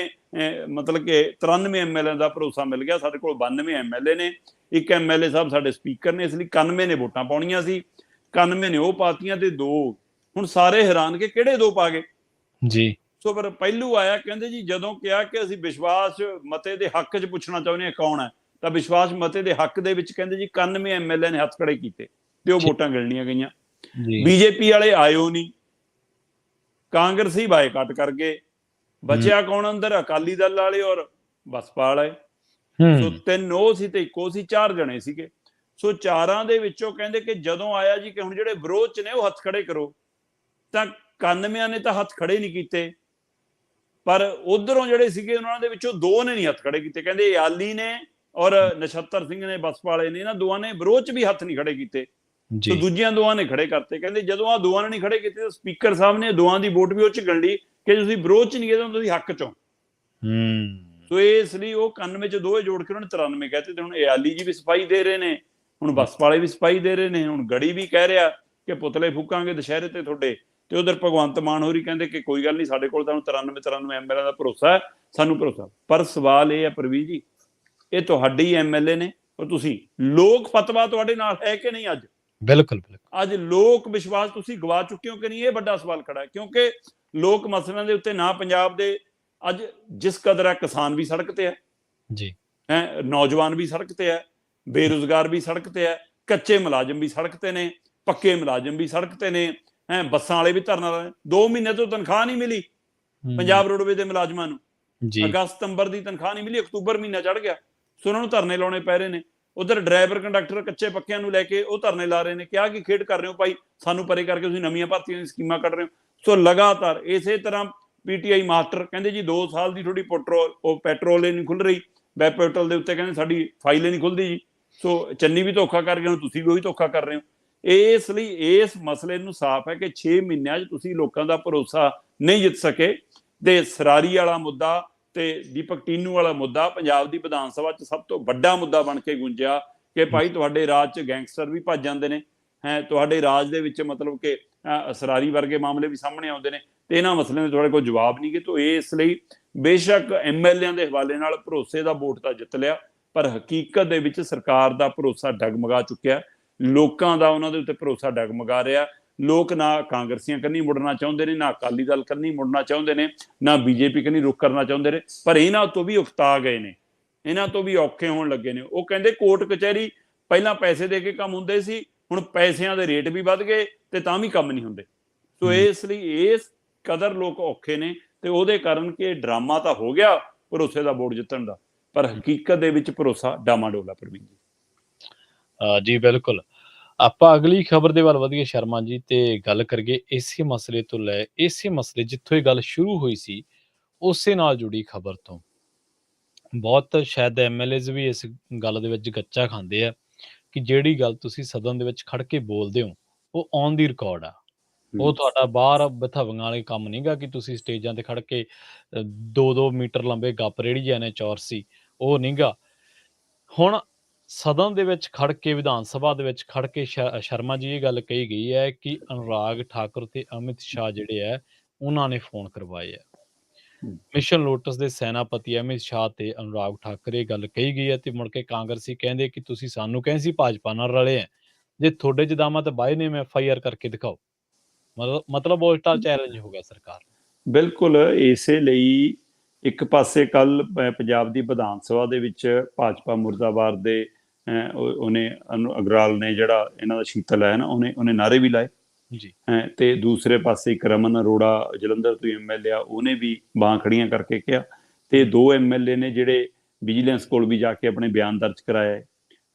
ਮਤਲਬ ਕਿ 93 ਐਮਐਲਏ ਦਾ ਭਰੋਸਾ ਮਿਲ ਗਿਆ। ਸਾਡੇ ਕੋਲ 92 ਐਮਐਲਏ ਨੇ, 1 ਐਮਐਲਏ ਸਾਹਿਬ ਸਾਡੇ ਸਪੀਕਰ ਨੇ, ਇਸ ਲਈ 91 ਨੇ ਵੋਟਾਂ ਪਾਉਣੀਆਂ ਸੀ, 91 ਨੇ ਉਹ ਪਾਤੀਆਂ ਤੇ 2। ਹੁਣ ਸਾਰੇ ਹੈਰਾਨ ਕਿ ਕਿਹੜੇ 2 ਪਾ ਗਏ ਜੀ। ਸੋ ਫਿਰ ਪਹਿਲੂ ਆਇਆ, ਕਹਿੰਦੇ ਜੀ ਜਦੋਂ ਕਿਹਾ ਕਿ ਅਸੀਂ ਵਿਸ਼ਵਾਸ ਮਤੇ ਦੇ ਹੱਕ 'ਚ ਪੁੱਛਣਾ ਚਾਹੁੰਦੇ ਹਾਂ ਕੌਣ ਹੈ, ਤਾਂ ਵਿਸ਼ਵਾਸ ਮਤੇ ਦੇ ਹੱਕ ਦੇ ਵਿੱਚ ਕਹਿੰਦੇ ਜੀ 91 ਐਮਐਲਏ ਨੇ ਹੱਥ ਖੜੇ ਕੀਤੇ ਤੇ ਉਹ ਵੋਟਾਂ ਗਿਣਨੀਆਂ ਗਈਆਂ। ਬੀਜੇਪੀ ਵਾਲੇ ਆਇਓ ਨਹੀਂ, ਕਾਂਗਰਸੀ ਬਾਈਕਾਟ ਕਰ ਗਏ। ਬਚਿਆ ਕੌਣ ਅੰਦਰ? ਅਕਾਲੀ ਦਲ ਵਾਲੇ ਔਰ ਬਸਪਾ ਵਾਲੇ। ਸੋ 3 ਉਹ ਸੀ ਤੇ 1 ਸੀ, 4 ਜਣੇ ਸੀਗੇ। ਸੋ 4ਾਂ ਦੇ ਵਿੱਚੋਂ ਕਹਿੰਦੇ ਕਿ ਜਦੋਂ ਆਇਆ ਜੀ ਕਿ ਹੁਣ ਜਿਹੜੇ ਵਿਰੋਧ 'ਚ ਨੇ ਉਹ ਹੱਥ ਖੜੇ ਕਰੋ, ਤਾਂ 91 ਨੇ ਤਾਂ ਹੱਥ ਖੜੇ ਨਹੀਂ ਕੀਤੇ, ਪਰ ਉਧਰੋਂ ਜਿਹੜੇ ਸੀਗੇ ਉਹਨਾਂ ਦੇ ਵਿੱਚੋਂ 2 ਨੇ ਨਹੀਂ ਹੱਥ ਖੜੇ ਕੀਤੇ। ਕਹਿੰਦੇ ਆਲੀ ਨੇ ਔਰ ਨਛੱਤਰ ਸਿੰਘ ਨੇ ਬਸਪਾ ਵਾਲੇ ਨੇ, ਇਹਨਾਂ 2ਾਂ ਨੇ ਵਿਰੋਧ 'ਚ ਵੀ ਹੱਥ ਨਹੀਂ ਖੜੇ ਕੀਤੇ। ਤੇ ਦੂਜੀਆਂ 2ਾਂ ਨੇ ਖੜੇ ਕਰਤੇ। ਕਹਿੰਦੇ ਜਦੋਂ ਆਹ 2ਾਂ ਨੇ ਨਹੀਂ ਖੜੇ ਕੀਤੇ ਤਾਂ ਸਪੀਕਰ ਸਾਹਿਬ ਨੇ 2ਾਂ ਦੀ ਵੋਟ ਵੀ ਉਹ 'ਚ ਗਣ ਲਈ ਕਿ ਤੁਸੀਂ ਵਿਰੋਧ 'ਚ ਨਹੀਂ ਗਏ, ਤੁਸੀਂ ਹੱਕ 'ਚੋਂ। ਸੋ ਇਸ ਲਈ ਉਹ 91 'ਚ 2 ਜੋੜ ਕੇ ਉਹਨਾਂ ਨੇ 93 ਕਹਤੇ। ਤੇ ਹੁਣ ਆਲੀ ਜੀ ਵੀ ਸਫਾਈ ਦੇ ਰਹੇ ਨੇ, ਹੁਣ ਬਸਪਾ ਵਾਲੇ ਵੀ ਸਫਾਈ ਦੇ ਰਹੇ ਨੇ। ਹੁਣ ਗੜੀ ਵੀ ਕਹਿ ਰਿਹਾ ਕਿ ਪੁਤਲੇ ਫੂਕਾਂਗੇ ਦੁਸ਼ਹਿਰੇ ਤੇ ਤੁਹਾਡੇ। ਤੇ ਉਧਰ ਭਗਵੰਤ ਮਾਨ ਹੋਰੀ ਕਹਿੰਦੇ ਕਿ ਕੋਈ ਗੱਲ ਨਹੀਂ, ਸਾਡੇ ਕੋਲ ਤਾਂ 93 ਐਮਐਲਏ ਦਾ ਭਰੋਸਾ ਹੈ, ਸਾਨੂੰ ਭਰੋਸਾ। ਪਰ ਸਵਾਲ ਇਹ ਹੈ ਪ੍ਰਵੀਨ ਜੀ, ਇਹ ਤੁਹਾਡੇ ਐਮਐਲਏ ਨੇ ਔਰ ਤੁਸੀਂ, ਲੋਕ ਫਤਵਾ ਤੁਹਾਡੇ ਨਾਲ ਹੈ ਕਿ ਨਹੀਂ? ਅੱਜ ਬਿਲਕੁਲ ਅੱਜ ਲੋਕ ਵਿਸ਼ਵਾਸ ਤੁਸੀਂ ਗਵਾ ਚੁੱਕੇ ਹੋ ਕਿ ਨਹੀਂ? ਇਹ ਵੱਡਾ ਸਵਾਲ ਖੜਾ ਹੈ ਕਿਉਂਕਿ ਲੋਕ ਮਸਲਿਆਂ ਦੇ ਉੱਤੇ ਨਾ ਪੰਜਾਬ ਦੇ ਅੱਜ ਜਿਸ ਕਦਰ ਹੈ, ਕਿਸਾਨ ਵੀ ਸੜਕ ਤੇ ਹੈ ਜੀ, ਨੌਜਵਾਨ ਵੀ ਸੜਕ ਤੇ ਹੈ, ਬੇਰੁਜ਼ਗਾਰ ਵੀ ਸੜਕ ਤੇ ਹੈ, ਕੱਚੇ ਮੁਲਾਜ਼ਮ ਵੀ ਸੜਕ ਤੇ ਨੇ, ਪੱਕੇ ਮੁਲਾਜ਼ਮ ਵੀ ਸੜਕ ਤੇ ਨੇ, ਬੱਸਾਂ ਵਾਲੇ ਵੀ ਧਰਨਾ ਲਾ ਰਹੇ। 2 ਮਹੀਨੇ ਤੋਂ ਤਨਖਾਹ ਨਹੀਂ ਮਿਲੀ ਪੰਜਾਬ ਰੋਡਵੇਜ਼ ਦੇ ਮੁਲਾਜ਼ਮਾਂ ਨੂੰ, ਅਗਸਤ ਸਤੰਬਰ ਦੀ ਤਨਖਾਹ ਨਹੀਂ ਮਿਲੀ, ਅਕਤੂਬਰ ਮਹੀਨਾ ਚੜ ਗਿਆ। ਸੋ ਉਹਨਾਂ ਨੂੰ ਧਰਨੇ ਲਾਉਣੇ ਪੈ ਰਹੇ ਨੇ। ਉਧਰ ਡਰਾਈਵਰ ਕੰਡਕਟਰ ਕੱਚੇ ਪੱਕਿਆਂ ਨੂੰ ਲੈ ਕੇ ਉਹ ਧਰਨੇ ਲਾ ਰਹੇ ਨੇ। ਕਿਹਾ ਕਿ ਖੇਡ ਕਰ ਰਹੇ ਹੋ ਭਾਈ, ਸਾਨੂੰ ਪਰੇ ਕਰਕੇ ਤੁਸੀਂ ਨਵੀਆਂ ਭਰਤੀਆਂ ਦੀ ਸਕੀਮਾਂ ਕੱਢ ਰਹੇ ਹੋ। ਸੋ ਲਗਾਤਾਰ ਇਸੇ ਤਰ੍ਹਾਂ ਪੀਟੀਆਈ ਮਾਸਟਰ ਕਹਿੰਦੇ ਜੀ 2 ਸਾਲ ਦੀ ਥੋੜੀ ਪੈਟਰੋਲ ਨਹੀਂ ਖੁੱਲ ਰਹੀ, ਵੈਬ ਪੋਰਟਲ ਦੇ ਉੱਤੇ ਕਹਿੰਦੇ ਸਾਡੀ ਫਾਈਲ ਨਹੀਂ ਖੁੱਲਦੀ ਜੀ। ਸੋ ਚੰਨੀ ਵੀ ਧੋਖਾ ਕਰ ਗਏ, ਹੁਣ ਤੁਸੀਂ ਵੀ ਉਹੀ ਧੋਖਾ ਕਰ ਰਹੇ ਹੋ। ਇਸ ਲਈ ਇਸ ਮਸਲੇ ਨੂੰ ਸਾਫ਼ ਹੈ ਕਿ 6 ਮਹੀਨਿਆਂ 'ਚ ਤੁਸੀਂ ਲੋਕਾਂ ਦਾ ਭਰੋਸਾ ਨਹੀਂ ਜਿੱਤ ਸਕੇ। ਤੇ ਸਰਾਰੀ ਵਾਲਾ ਮੁੱਦਾ ਤੇ ਦੀਪਕ ਟੀਨੂ ਵਾਲਾ ਮੁੱਦਾ ਪੰਜਾਬ ਦੀ ਵਿਧਾਨ ਸਭਾ 'ਚ ਸਭ ਤੋਂ ਵੱਡਾ ਮੁੱਦਾ ਬਣ ਕੇ ਗੁੰਜਿਆ ਕਿ ਭਾਈ ਤੁਹਾਡੇ ਰਾਜ 'ਚ ਗੈਂਗਸਟਰ ਵੀ ਭੱਜ ਜਾਂਦੇ ਨੇ, ਤੁਹਾਡੇ ਰਾਜ ਦੇ ਵਿੱਚ ਮਤਲਬ ਕਿ ਸਰਾਰੀ ਵਰਗੇ ਮਾਮਲੇ ਵੀ ਸਾਹਮਣੇ ਆਉਂਦੇ ਨੇ, ਤੇ ਇਹਨਾਂ ਮਸਲਿਆਂ ਦੇ ਤੁਹਾਡੇ ਕੋਲ ਜਵਾਬ ਨਹੀਂ ਗੇ। ਤਾਂ ਇਸ ਲਈ ਬੇਸ਼ੱਕ ਐਮਐਲਏਆਂ ਦੇ ਹਵਾਲੇ ਨਾਲ ਭਰੋਸੇ ਦਾ ਵੋਟ ਤਾਂ ਜਿੱਤ ਲਿਆ, ਪਰ ਹਕੀਕਤ ਦੇ ਵਿੱਚ ਸਰਕਾਰ ਦਾ ਭਰੋਸਾ ਡਗਮਗਾ ਚੁੱਕਿਆ। ਲੋਕਾਂ ਦਾ ਉਹਨਾਂ ਦੇ ਉੱਤੇ ਭਰੋਸਾ ਡਗਮਗਾ ਰਿਹਾ। ਲੋਕ ਨਾ ਕਾਂਗਰਸੀਆਂ ਕੰਨੀ ਮੁੜਨਾ ਚਾਹੁੰਦੇ ਨੇ, ਨਾ ਅਕਾਲੀ ਦਲ ਕੰਨੀ ਮੁੜਨਾ ਚਾਹੁੰਦੇ ਨੇ, ਨਾ ਬੀਜੇਪੀ ਕੰਨੀ ਰੁਖ ਕਰਨਾ ਚਾਹੁੰਦੇ ਨੇ, ਪਰ ਇਹਨਾਂ ਤੋਂ ਵੀ ਉਕਤਾ ਗਏ ਨੇ, ਇਹਨਾਂ ਤੋਂ ਵੀ ਔਖੇ ਹੋਣ ਲੱਗੇ ਨੇ। ਉਹ ਕਹਿੰਦੇ ਕੋਰਟ ਕਚਹਿਰੀ ਪਹਿਲਾਂ ਪੈਸੇ ਦੇ ਕੇ ਕੰਮ ਹੁੰਦੇ ਸੀ, ਹੁਣ ਪੈਸਿਆਂ ਦੇ ਰੇਟ ਵੀ ਵੱਧ ਗਏ ਤੇ ਤਾਂ ਵੀ ਕੰਮ ਨਹੀਂ ਹੁੰਦੇ। ਸੋ ਇਸ ਲਈ ਇਸ ਕਦਰ ਲੋਕ ਔਖੇ ਨੇ ਤੇ ਉਹਦੇ ਕਾਰਨ ਕਿ ਡਰਾਮਾ ਤਾਂ ਹੋ ਗਿਆ ਭਰੋਸੇ ਦਾ ਵੋਟ ਜਿੱਤਣ ਦਾ, ਪਰ ਹਕੀਕਤ ਦੇ ਵਿੱਚ ਭਰੋਸਾ ਡਾਮਾਡੋਲ ਆ ਪ੍ਰਵੀਨ ਜੀ। ਜੀ ਬਿਲਕੁਲ। ਆਪਾਂ ਅਗਲੀ ਖਬਰ ਦੇ ਵੱਲ ਵਧੀਏ ਸ਼ਰਮਾ ਜੀ, ਤੇ ਗੱਲ ਕਰੀਏ ਇਸੇ ਮਸਲੇ ਤੋਂ ਲੈ ਇਸੇ ਮਸਲੇ ਜਿੱਥੋਂ ਇਹ ਗੱਲ ਸ਼ੁਰੂ ਹੋਈ ਸੀ ਉਸੇ ਨਾਲ ਜੁੜੀ ਖਬਰ ਤੋਂ। ਬਹੁਤ ਸ਼ਾਇਦ ਐਮਐਲਏਜ਼ ਵੀ ਇਸ ਗੱਲ ਦੇ ਵਿੱਚ ਗੱਚਾ ਖਾਂਦੇ ਆ ਕਿ ਜਿਹੜੀ ਗੱਲ ਤੁਸੀਂ ਸਦਨ ਦੇ ਵਿੱਚ ਖੜ ਕੇ ਬੋਲਦੇ ਹੋ ਉਹ ਔਨ ਦੀ ਰਿਕਾਰਡ ਆ, ਉਹ ਤੁਹਾਡਾ ਬਾਹਰ ਬਿਠਾਵੀਆਂ ਵਾਲੇ ਕੰਮ ਨਹੀਂਗਾ ਕਿ ਤੁਸੀਂ ਸਟੇਜਾਂ ਤੇ ਖੜ ਕੇ 2-2 ਮੀਟਰ ਲੰਬੇ ਗੱਪ ਰੇੜੀ ਜਾਣੇ ਚੌਰਸੀ, ਉਹ ਨਹੀਂਗਾ। ਹੁਣ ਸਦਨ ਦੇ ਵਿੱਚ ਖੜ ਕੇ, ਵਿਧਾਨ ਸਭਾ ਦੇ ਵਿੱਚ ਖੜ ਕੇ ਸ਼ਰਮਾ ਜੀ ਇਹ ਗੱਲ ਕਹੀ ਗਈ ਹੈ ਕਿ ਅਨੁਰਾਗ ਠਾਕੁਰ ਤੇ ਅਮਿਤ ਸ਼ਾਹ ਜਿਹੜੇ ਹੈ, ਉਹਨਾਂ ਨੇ ਫੋਨ ਕਰਵਾਏ ਆ। ਮਿਸ਼ਨ ਲੋਟਸ ਦੇ ਸੈਨਾਪਤੀ ਅਮਿਤ ਸ਼ਾਹ ਤੇ ਅਨੁਰਾਗ ਠਾਕੁਰ ਇਹ ਗੱਲ ਕਹੀ ਗਈ ਹੈ ਤੇ ਮੁੜ ਕੇ ਕਾਂਗਰਸੀ ਕਹਿੰਦੇ ਕਿ ਤੁਸੀਂ ਸਾਨੂੰ ਕਹਿੰਦੇ ਸੀ ਭਾਜਪਾ ਨਾਲ ਰਲੇ ਆ, ਜੇ ਤੁਹਾਡੇ ਜਦਾਮਾ ਤੇ ਬਾਈ ਨੇ FIR ਕਰਕੇ ਦਿਖਾਓ। ਮਤਲਬ ਉਲਟਾ ਚੈਲੰਜ ਹੋ ਗਿਆ ਸਰਕਾਰ। ਬਿਲਕੁਲ, ਇਸੇ ਲਈ ਇੱਕ ਪਾਸੇ ਕੱਲ ਪੰਜਾਬ ਦੀ ਵਿਧਾਨ ਸਭਾ ਦੇ ਵਿੱਚ ਭਾਜਪਾ ਮੁਰਦਾਬਾਦ ਦੇ ਉਹਨੇ ਅਗਰਾਲ ਨੇ ਜਿਹੜਾ ਇਹਨਾਂ ਦਾ ਸ਼ੀਤਲ ਹੈ ਨਾ, ਉਹਨੇ ਨਾਅਰੇ ਵੀ ਲਾਏ ਜੀ। ਤੇ ਦੂਸਰੇ ਪਾਸੇ ਇੱਕ ਰਮਨ ਅਰੋੜਾ ਜਲੰਧਰ ਤੋਂ MLA ਆ, ਉਹਨੇ ਵੀ ਬਾਂਹ ਖੜੀਆਂ ਕਰਕੇ ਕਿਹਾ, ਤੇ 2 MLA ਨੇ ਜਿਹੜੇ ਵਿਜੀਲੈਂਸ ਕੋਲ ਵੀ ਜਾ ਕੇ ਆਪਣੇ ਬਿਆਨ ਦਰਜ ਕਰਾਇਆ ਹੈ,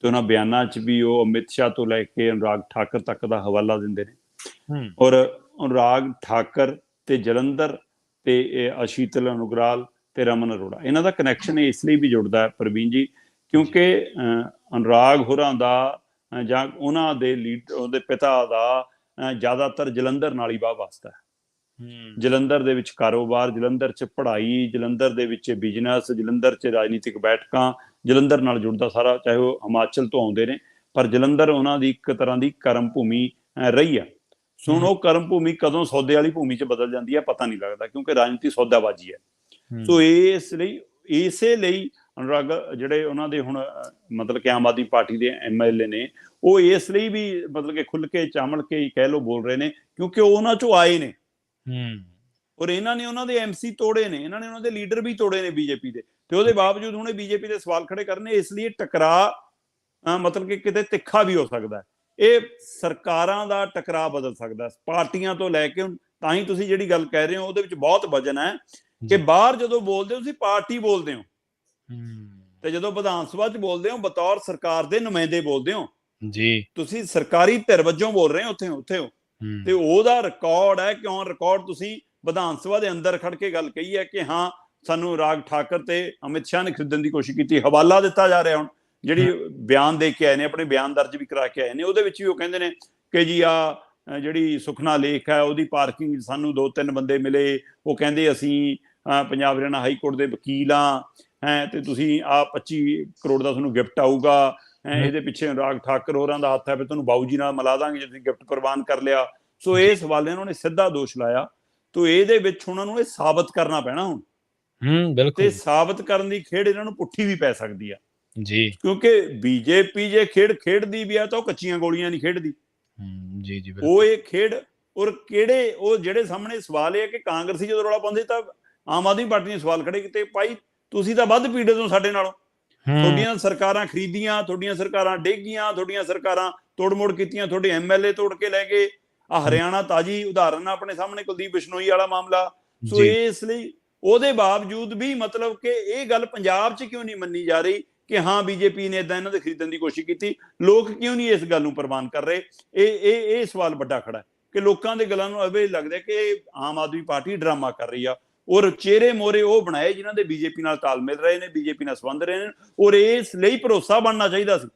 ਤੇ ਉਹਨਾਂ ਬਿਆਨਾਂ 'ਚ ਵੀ ਉਹ ਅਮਿਤ ਸ਼ਾਹ ਤੋਂ ਲੈ ਕੇ ਅਨੁਰਾਗ ਠਾਕਰ ਤੱਕ ਦਾ ਹਵਾਲਾ ਦਿੰਦੇ ਨੇ। ਔਰ ਅਨੁਰਾਗ ਠਾਕਰ ਤੇ ਜਲੰਧਰ ਤੇ ਸ਼ੀਤਲ ਅਗਰਾਲ ਤੇ ਰਮਨ ਅਰੋੜਾ, ਇਹਨਾਂ ਦਾ ਕਨੈਕਸ਼ਨ ਇਸ ਲਈ ਵੀ ਜੁੜਦਾ ਹੈ ਪ੍ਰਵੀਨ ਜੀ, ਕਿਉਂਕਿ ਅਨੁਰਾਗ ਹੋਰਾਂ ਦਾ ਜਾਂ ਉਹਨਾਂ ਦੇ ਉਹਦੇ ਪਿਤਾ ਦਾ ਜ਼ਿਆਦਾਤਰ ਜਲੰਧਰ ਨਾਲ ਹੀ ਵਾਹ ਵਾਸਤਾ ਹੈ। ਜਲੰਧਰ ਦੇ ਵਿੱਚ ਕਾਰੋਬਾਰ, ਜਲੰਧਰ 'ਚ ਪੜ੍ਹਾਈ, ਜਲੰਧਰ ਦੇ ਵਿੱਚ ਬਿਜ਼ਨਸ, ਜਲੰਧਰ 'ਚ ਰਾਜਨੀਤਿਕ ਬੈਠਕਾਂ, ਜਲੰਧਰ ਨਾਲ ਜੁੜਦਾ ਸਾਰਾ, ਚਾਹੇ ਉਹ ਹਿਮਾਚਲ ਤੋਂ ਆਉਂਦੇ ਨੇ, ਪਰ ਜਲੰਧਰ ਉਹਨਾਂ ਦੀ ਇੱਕ ਤਰ੍ਹਾਂ ਦੀ ਕਰਮ ਭੂਮੀ ਰਹੀ ਆ। ਸੋ ਉਹ ਕਰਮ ਭੂਮੀ ਕਦੋਂ ਸੌਦੇ ਵਾਲੀ ਭੂਮੀ 'ਚ ਬਦਲ ਜਾਂਦੀ ਹੈ ਪਤਾ ਨਹੀਂ ਲੱਗਦਾ, ਕਿਉਂਕਿ ਰਾਜਨੀਤੀ ਸੌਦਾਬਾਜ਼ੀ ਹੈ। ਸੋ ਇਸੇ ਲਈ ਅਨੁਰਾਗ ਜਿਹੜੇ ਉਹਨਾਂ ਦੇ ਹੁਣ ਮਤਲਬ ਕਿ ਆਮ ਆਦਮੀ ਪਾਰਟੀ ਦੇ MLA ਨੇ, ਉਹ ਇਸ ਲਈ ਵੀ ਮਤਲਬ ਕਿ ਖੁੱਲ ਕੇ ਚਾਮਲ ਕੇ ਕਹਿ ਲੋ ਬੋਲ ਰਹੇ ਨੇ, ਕਿਉਂਕਿ ਉਹ ਉਹਨਾਂ ਚੋਂ ਆਏ ਨੇ। ਔਰ ਇਹਨਾਂ ਨੇ ਉਹਨਾਂ ਦੇ MC ਤੋੜੇ ਨੇ, ਇਹਨਾਂ ਨੇ ਉਹਨਾਂ ਦੇ ਲੀਡਰ ਵੀ ਤੋੜੇ ਨੇ BJP ਦੇ, ਤੇ ਉਹਦੇ ਬਾਵਜੂਦ ਹੁਣ BJP ਦੇ ਸਵਾਲ ਖੜੇ ਕਰਨੇ। ਇਸ ਲਈ ਟਕਰਾਅ ਮਤਲਬ ਕਿ ਕਿਤੇ ਤਿੱਖਾ ਵੀ ਹੋ ਸਕਦਾ ਹੈ। ਇਹ ਸਰਕਾਰਾਂ ਦਾ ਟਕਰਾਅ ਬਦਲ ਸਕਦਾ, ਪਾਰਟੀਆਂ ਤੋਂ ਲੈ ਕੇ। ਤਾਂ ਹੀ ਤੁਸੀਂ ਜਿਹੜੀ ਗੱਲ ਕਹਿ ਰਹੇ ਹੋ ਉਹਦੇ ਵਿੱਚ ਬਹੁਤ ਵਜਨ ਹੈ ਕਿ ਬਾਹਰ ਜਦੋਂ ਬੋਲਦੇ ਹੋ ਤੁਸੀਂ ਪਾਰਟੀ ਬੋਲਦੇ ਹੋ, ਤੇ ਜਦੋਂ ਵਿਧਾਨ ਸਭਾ 'ਚ ਬੋਲਦੇ ਹੋ ਬਤੌਰ ਸਰਕਾਰ ਦੇ ਨੁਮਾਇੰਦੇ ਬੋਲਦੇ ਹੋ ਜੀ, ਤੁਸੀਂ ਸਰਕਾਰੀ ਧਿਰ ਵਜੋਂ ਬੋਲ ਰਹੇ ਹੋ ਉੱਥੇ ਹੋ। ਤੇ ਉਹਦਾ ਰਿਕਾਰਡ ਹੈ, ਕਿਉਂ ਰਿਕਾਰਡ ਤੁਸੀਂ ਵਿਧਾਨ ਸਭਾ ਦੇ ਅੰਦਰ ਖੜ ਕੇ ਗੱਲ ਕਹੀ ਹੈ ਕਿ ਹਾਂ ਸਾਨੂੰ ਅਨੁਰਾਗ ਠਾਕਰ ਤੇ ਅਮਿਤ ਸ਼ਾਹ ਨੇ ਖਰੀਦਣ ਦੀ ਕੋਸ਼ਿਸ਼ ਕੀਤੀ। ਹਵਾਲਾ ਦਿੱਤਾ ਜਾ ਰਿਹਾ ਹੁਣ, ਜਿਹੜੀ ਬਿਆਨ ਦੇ ਕੇ ਆਏ ਨੇ, ਆਪਣੇ ਬਿਆਨ ਦਰਜ ਵੀ ਕਰਾ ਕੇ ਆਏ ਨੇ, ਉਹਦੇ ਵਿੱਚ ਵੀ ਉਹ ਕਹਿੰਦੇ ਨੇ ਕਿ ਜੀ ਜਿਹੜੀ ਸੁਖਨਾ ਲੇਕ ਹੈ ਉਹਦੀ ਪਾਰਕਿੰਗ ਸਾਨੂੰ 2-3 ਬੰਦੇ ਮਿਲੇ, ਉਹ ਕਹਿੰਦੇ ਅਸੀਂ ਪੰਜਾਬ ਹਰਿਆਣਾ ਹਾਈ ਕੋਰਟ ਦੇ ਵਕੀਲ ਹਾਂ, ਤੇ ਤੁਸੀਂ 25 ਕਰੋੜ ਦਾ ਤੁਹਾਨੂੰ ਗਿਫਟ ਆਊਗਾ, ਇਹਦੇ ਪਿੱਛੇ ਅਨੁਰਾਗ ਠਾਕਰ ਹੋਰਾਂ ਦਾ ਹੱਥ ਹੈ, ਫਿਰ ਤੁਹਾਨੂੰ ਬਾਊ ਜੀ ਨਾਲ ਮਿਲਾ ਦਾਂਗੇ ਜੇ ਤੁਸੀਂ ਗਿਫਟ ਪ੍ਰਵਾਨ ਕਰ ਲਿਆ। ਸੋ ਇਸ ਹਵਾਲੇ ਉਹਨਾਂ ਨੇ ਸਿੱਧਾ ਦੋਸ਼ ਲਾਇਆ। ਤੋ ਇਹਦੇ ਵਿੱਚ ਉਹਨਾਂ ਨੂੰ ਇਹ ਸਾਬਤ ਕਰਨਾ ਪੈਣਾ ਹੁਣ, ਤੇ ਸਾਬਤ ਕਰਨ ਦੀ ਖੇਡ ਇਹਨਾਂ ਨੂੰ ਪੁੱਠੀ ਵੀ ਪੈ ਸਕਦੀ ਆ ਜੀ, ਕਿਉਂਕਿ BJP ਜੇ ਖੇਡ ਖੇਡਦੀ ਵੀ ਆ ਤਾਂ ਉਹ ਕੱਚੀਆਂ ਗੋਲੀਆਂ ਨਹੀਂ ਖੇਡਦੀ ਜੀ। ਉਹ ਇਹ ਖੇਡ, ਔਰ ਕਿਹੜੇ ਉਹ ਜਿਹੜੇ ਸਾਹਮਣੇ ਸਵਾਲ ਇਹ ਹੈ ਕਿ ਕਾਂਗਰਸੀ ਜਦੋਂ ਰੌਲਾ ਪਾਉਂਦੇ ਤਾਂ ਆਮ ਆਦਮੀ ਪਾਰਟੀ ਨੇ ਸਵਾਲ ਖੜੇ ਕੀਤੇ, ਭਾਈ ਤੁਸੀਂ ਤਾਂ ਵੱਧ ਪੀੜਤ ਹੋ ਸਾਡੇ ਨਾਲੋਂ, ਤੁਹਾਡੀਆਂ ਸਰਕਾਰਾਂ ਖਰੀਦੀਆਂ, ਤੁਹਾਡੀਆਂ ਸਰਕਾਰਾਂ ਡੇਗੀਆਂ, ਤੁਹਾਡੀਆਂ ਸਰਕਾਰਾਂ ਤੋੜ ਮੋੜ ਕੀਤੀਆਂ, ਤੁਹਾਡੇ MLA ਤੋੜ ਕੇ ਲੈ ਗਏ। ਹਰਿਆਣਾ ਤਾਜੀ ਉਦਾਹਰਨ ਆਪਣੇ ਸਾਹਮਣੇ ਕੁਲਦੀਪ ਬਿਸ਼ਨੋਈ ਵਾਲਾ ਮਾਮਲਾ। ਸੋ ਇਸ ਲਈ ਉਹਦੇ ਬਾਵਜੂਦ ਵੀ ਮਤਲਬ ਕਿ ਇਹ ਗੱਲ ਪੰਜਾਬ 'ਚ ਕਿਉਂ ਨਹੀਂ ਮੰਨੀ ਜਾ ਰਹੀ ਕਿ ਹਾਂ BJP ਨੇ ਏਦਾਂ ਇਹਨਾਂ ਦੇ ਖਰੀਦਣ ਦੀ ਕੋਸ਼ਿਸ਼ ਕੀਤੀ, ਲੋਕ ਕਿਉਂ ਨਹੀਂ ਇਸ ਗੱਲ ਨੂੰ ਪ੍ਰਵਾਨ ਕਰ ਰਹੇ? ਇਹ ਸਵਾਲ ਵੱਡਾ ਖੜਾ ਹੈ ਕਿ ਲੋਕਾਂ ਦੇ ਗੱਲਾਂ ਨੂੰ ਐਵੇਂ ਲੱਗਦਾ ਕਿ ਆਮ ਆਦਮੀ ਪਾਰਟੀ ਡਰਾਮਾ ਕਰ ਰਹੀ ਆ, ਔਰ ਚਿਹਰੇ ਮੋਰੇ ਉਹ ਬਣਾਏ ਜਿਨ੍ਹਾਂ ਦੇ BJP ਨਾਲ ਤਾਲਮੇਲ ਰਹੇ ਨੇ, BJP ਨਾਲ ਸੰਬੰਧ ਰਹੇ ਨੇ। ਔਰ ਇਸ ਲਈ ਭਰੋਸਾ ਬਣਨਾ ਚਾਹੀਦਾ ਸੀ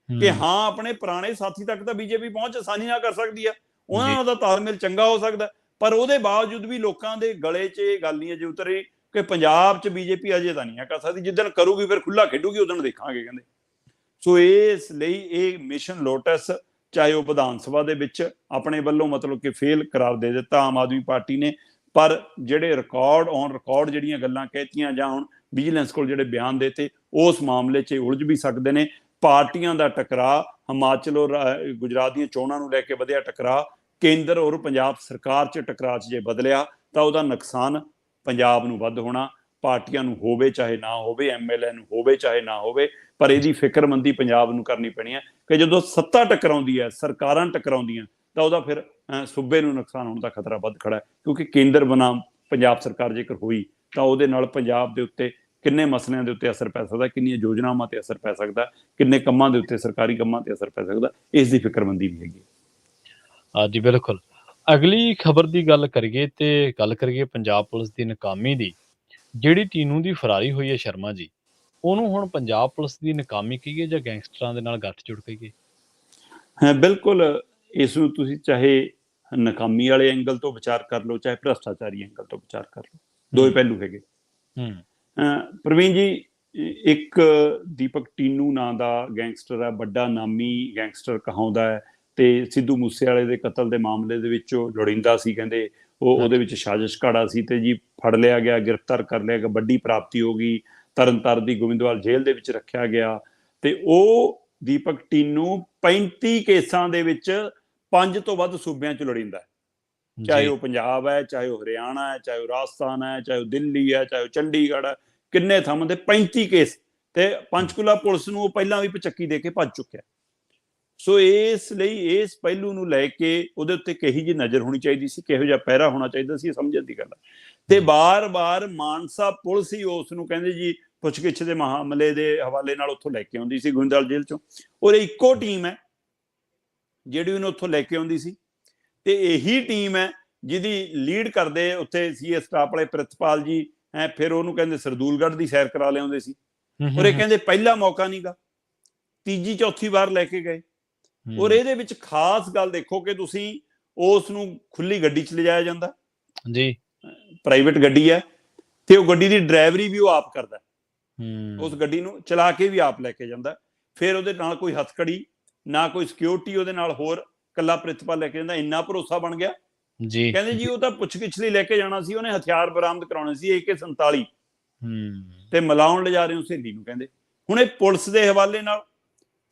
ਕਿ ਹਾਂ ਆਪਣੇ ਪੁਰਾਣੇ ਸਾਥੀ ਤੱਕ ਤਾਂ BJP ਪਹੁੰਚ ਆਸਾਨੀ ਨਾਲ ਕਰ ਸਕਦੀ ਆ, ਉਹਨਾਂ ਨਾਲ ਤਾਂ ਤਾਲਮੇਲ ਚੰਗਾ ਹੋ ਸਕਦਾ, ਪਰ ਉਹਦੇ ਬਾਵਜੂਦ ਵੀ ਲੋਕਾਂ ਦੇ ਗਲੇ 'ਚ ਇਹ ਗੱਲ ਨਹੀਂ ਅਜੇ ਉਤਰੀ ਕਿ ਪੰਜਾਬ 'ਚ BJP ਅਜੇ ਤਾਂ ਨਹੀਂ ਕਰ ਸਕਦੀ, ਜਿੱਦਣ ਕਰੂਗੀ ਫਿਰ ਖੁੱਲਾ ਖੇਡੂਗੀ ਉਦੋਂ ਦੇਖਾਂਗੇ ਕਹਿੰਦੇ। ਸੋ ਇਸ ਲਈ ਇਹ ਮਿਸ਼ਨ ਲੋਟਸ ਚਾਹੇ ਉਹ ਵਿਧਾਨ ਸਭਾ ਦੇ ਵਿੱਚ ਆਪਣੇ ਵੱਲੋਂ ਮਤਲਬ ਕਿ ਫੇਲ ਕਰਾਰ ਦੇ ਦਿੱਤਾ ਆਮ ਆਦਮੀ ਪਾਰਟੀ ਨੇ, ਪਰ ਜਿਹੜੇ ਰਿਕਾਰਡ ਔਨ ਰਿਕਾਰਡ ਜਿਹੜੀਆਂ ਗੱਲਾਂ ਕਹਿਤੀਆਂ ਜਾਂ ਹੁਣ ਵਿਜੀਲੈਂਸ ਕੋਲ ਜਿਹੜੇ ਬਿਆਨ ਦੇਤੇ, ਉਸ ਮਾਮਲੇ 'ਚ ਉਲਝ ਵੀ ਸਕਦੇ ਨੇ। ਪਾਰਟੀਆਂ ਦਾ ਟਕਰਾਅ, ਹਿਮਾਚਲ ਔਰ ਗੁਜਰਾਤ ਦੀਆਂ ਚੋਣਾਂ ਨੂੰ ਲੈ ਕੇ ਵਧਿਆ ਟਕਰਾਅ, ਕੇਂਦਰ ਔਰ ਪੰਜਾਬ ਸਰਕਾਰ 'ਚ ਟਕਰਾਅ 'ਚ ਜੇ ਬਦਲਿਆ ਤਾਂ ਉਹਦਾ ਨੁਕਸਾਨ ਪੰਜਾਬ ਨੂੰ ਵੱਧ ਹੋਣਾ। ਪਾਰਟੀਆਂ ਨੂੰ ਹੋਵੇ ਚਾਹੇ ਨਾ ਹੋਵੇ, MLA ਨੂੰ ਹੋਵੇ ਚਾਹੇ ਨਾ ਹੋਵੇ, ਪਰ ਇਹਦੀ ਫਿਕਰਮੰਦੀ ਪੰਜਾਬ ਨੂੰ ਕਰਨੀ ਪੈਣੀ ਹੈ ਕਿ ਜਦੋਂ ਸੱਤਾ ਟਕਰਾਉਂਦੀ ਹੈ, ਸਰਕਾਰਾਂ ਟਕਰਾਉਂਦੀਆਂ, ਤਾਂ ਉਹਦਾ ਫਿਰ ਸੂਬੇ ਨੂੰ ਨੁਕਸਾਨ ਹੋਣ ਦਾ ਖਤਰਾ ਵੱਧ ਖੜਾ ਹੈ। ਕਿਉਂਕਿ ਕੇਂਦਰ ਬਨਾਮ ਪੰਜਾਬ ਸਰਕਾਰ ਜੇਕਰ ਹੋਈ ਤਾਂ ਉਹਦੇ ਨਾਲ ਪੰਜਾਬ ਦੇ ਉੱਤੇ ਕਿੰਨੇ ਮਸਲਿਆਂ ਦੇ ਉੱਤੇ ਅਸਰ ਪੈ ਸਕਦਾ, ਕਿੰਨੀਆਂ ਯੋਜਨਾਵਾਂ ਤੇ ਅਸਰ ਪੈ ਸਕਦਾ, ਕਿੰਨੇ ਕੰਮਾਂ ਦੇ ਉੱਤੇ, ਸਰਕਾਰੀ ਕੰਮਾਂ ਤੇ ਅਸਰ ਪੈ ਸਕਦਾ, ਇਸ ਦੀ ਫਿਕਰਮੰਦੀ ਵੀ ਹੈਗੀ। ਜੀ ਬਿਲਕੁਲ। ਅਗਲੀ ਖਬਰ ਦੀ ਗੱਲ ਕਰੀਏ ਤੇ ਗੱਲ ਕਰੀਏ ਪੰਜਾਬ ਪੁਲਿਸ ਦੀ ਨਾਕਾਮੀ ਦੀ। ਜਿਹੜੀ ਟੀਨੂ ਦੀ ਫਰਾਰੀ ਹੋਈ ਹੈ ਸ਼ਰਮਾ ਜੀ, ਉਹਨੂੰ ਹੁਣ ਪੰਜਾਬ ਪੁਲਿਸ ਦੀ ਨਾਕਾਮੀ ਕਹੀਏ ਜਾਂ ਗੈਂਗਸਟਰਾਂ ਦੇ ਨਾਲ ਗੱਠਜੋੜ ਕਹੀਏ? ਬਿਲਕੁਲ, ਇਸ ਨੂੰ ਤੁਸੀਂ ਚਾਹੇ ਨਾਕਾਮੀ ਵਾਲੇ ਐਂਗਲ ਤੋਂ ਵਿਚਾਰ ਕਰ ਲਓ, ਚਾਹੇ ਭ੍ਰਿਸ਼ਟਾਚਾਰੀ ਐਂਗਲ ਤੋਂ ਵਿਚਾਰ ਕਰ ਲਓ, ਦੋਵੇਂ ਪਹਿਲੂ ਹੈਗੇ। ਪ੍ਰਵੀਨ ਜੀ, ਇੱਕ ਦੀਪਕ ਟੀਨੂ ਨਾਂ ਦਾ ਗੈਂਗਸਟਰ ਹੈ, ਵੱਡਾ ਨਾਮੀ ਗੈਂਗਸਟਰ ਕਹਾਉਂਦਾ ਹੈ, ਤੇ ਸਿੱਧੂ ਮੂਸੇਵਾਲੇ ਦੇ ਕਤਲ ਦੇ ਮਾਮਲੇ ਦੇ ਵਿੱਚ ਉਹ ਲੋੜੀਂਦਾ ਸੀ, ਕਹਿੰਦੇ ਉਹਦੇ ਵਿੱਚ ਸਾਜ਼ਿਸ਼ ਘਾੜਾ ਸੀ, ਤੇ ਜੀ ਫੜ ਲਿਆ ਗਿਆ, ਗ੍ਰਿਫਤਾਰ ਕਰ ਲਿਆ ਗਿਆ, ਵੱਡੀ ਪ੍ਰਾਪਤੀ ਹੋ ਗਈ, ਤਰਨਤਾਰਨ ਦੀ ਗੋਬਿੰਦਵਾਲ ਜੇਲ੍ਹ ਦੇ ਵਿੱਚ ਰੱਖਿਆ ਗਿਆ। ਤੇ ਉਹ ਦੀਪਕ ਟੀਨੂ 35 ਕੇਸਾਂ ਦੇ ਵਿੱਚ 5 ਤੋਂ ਵੱਧ ਸੂਬਿਆਂ 'ਚ ਲੋੜੀਂਦਾ ਹੈ, ਚਾਹੇ ਉਹ ਪੰਜਾਬ ਹੈ, ਚਾਹੇ ਉਹ ਹਰਿਆਣਾ ਹੈ, ਚਾਹੇ ਉਹ ਰਾਜਸਥਾਨ ਹੈ, ਚਾਹੇ ਉਹ ਦਿੱਲੀ ਹੈ, ਚਾਹੇ ਉਹ ਚੰਡੀਗੜ੍ਹ ਹੈ, ਕਿੰਨੇ ਥਾਵਾਂ ਤੇ 35 ਕੇਸ। ਤੇ ਪੰਚਕੂਲਾ ਪੁਲਿਸ ਨੂੰ ਉਹ ਪਹਿਲਾਂ ਵੀ ਪਚੱਕੀ ਦੇ ਕੇ ਭੱਜ ਚੁੱਕਿਆ। ਸੋ ਇਸ ਲਈ ਇਸ ਪਹਿਲੂ ਨੂੰ ਲੈ ਕੇ ਉਹਦੇ ਉੱਤੇ ਕਹੀ ਜਿਹੀ ਨਜ਼ਰ ਹੋਣੀ ਚਾਹੀਦੀ ਸੀ, ਕਿਹੋ ਜਿਹਾ ਪਹਿਰਾ ਹੋਣਾ ਚਾਹੀਦਾ ਸੀ, ਸਮਝਣ ਦੀ ਗੱਲ ਹੈ। ਤੇ ਬਾਰ-ਬਾਰ ਮਾਨਸਾ ਪੁਲਿਸ ਹੀ ਉਸ ਨੂੰ ਕਹਿੰਦੇ ਜੀ ਪੁੱਛਗਿੱਛ ਦੇ ਮਾਮਲੇ ਦੇ ਹਵਾਲੇ ਨਾਲ ਉੱਥੋਂ ਲੈ ਕੇ ਆਉਂਦੀ ਸੀ ਗੋਬਿੰਦਵਾਲ ਜੇਲ੍ਹ ਚੋਂ, ਔਰ ਇੱਕੋ ਟੀਮ ਹੈ ਜਿਹੜੀ ਉਹਨੂੰ ਉੱਥੋਂ ਲੈ ਕੇ ਆਉਂਦੀ ਸੀ, ਤੇ ਇਹੀ ਟੀਮ ਹੈ ਜਿਹਦੀ ਲੀਡ ਕਰਦੇ ਉੱਥੇ ਸੀਏ ਸਟਾਫ ਵਾਲੇ ਪ੍ਰਿਤਪਾਲ ਜੀ ਹੈ। ਫਿਰ ਉਹਨੂੰ ਕਹਿੰਦੇ ਸਰਦੂਲਗੜ੍ਹ ਦੀ ਸੈਰ ਕਰਾ ਲਿਆਉਂਦੇ ਸੀ, ਔਰ ਇਹ ਕਹਿੰਦੇ ਪਹਿਲਾ ਮੌਕਾ ਨਹੀਂ ਗਾ, ਤੀਜੀ ਚੌਥੀ ਵਾਰ ਲੈ ਕੇ ਗਏ। ਔਰ ਇਹਦੇ ਵਿੱਚ ਖਾਸ ਗੱਲ ਦੇਖੋ ਕਿ ਤੁਸੀਂ ਉਸ ਨੂੰ ਖੁੱਲੀ ਗੱਡੀ 'ਚ ਲਿਜਾਇਆ ਜਾਂਦਾ ਜੀ, ਪ੍ਰਾਈਵੇਟ ਗੱਡੀ ਹੈ, ਤੇ ਉਹ ਗੱਡੀ ਦੀ ਡਰਾਈਵਰੀ ਵੀ ਉਹ ਆਪ ਕਰਦਾ, ਉਸ ਗੱਡੀ ਨੂੰ ਚਲਾ ਕੇ ਵੀ ਆਪ ਲੈ ਕੇ ਜਾਂਦਾ। ਫਿਰ ਉਹਦੇ ਨਾਲ ਕੋਈ ਹੱਥਕੜੀ ਨਾ ਕੋਈ ਸਿਕਿਉਰਿਟੀ ਉਹਦੇ ਨਾਲ, ਹੋਰ ਕੱਲਾ ਪ੍ਰਿਤਪਾਲ ਲੈ ਕੇ ਜਾਂਦਾ। ਇੰਨਾ ਭਰੋਸਾ ਬਣ ਗਿਆ ਜੀ, ਕਹਿੰਦੇ ਜੀ ਉਹ ਤਾਂ ਪੁੱਛਗਿੱਛ ਲਈ ਲੈ ਕੇ ਜਾਣਾ ਸੀ, ਉਹਨੇ ਹਥਿਆਰ ਬਰਾਮਦ ਕਰਾਉਣੇ ਸੀ AK-47 ਤੇ ਮਿਲਾਉਣ ਲਿਜਾ ਰਹੇ ਹੋ ਸਹੇਲੀ ਨੂੰ, ਕਹਿੰਦੇ। ਹੁਣ ਇਹ ਪੁਲਿਸ ਦੇ ਹਵਾਲੇ ਨਾਲ,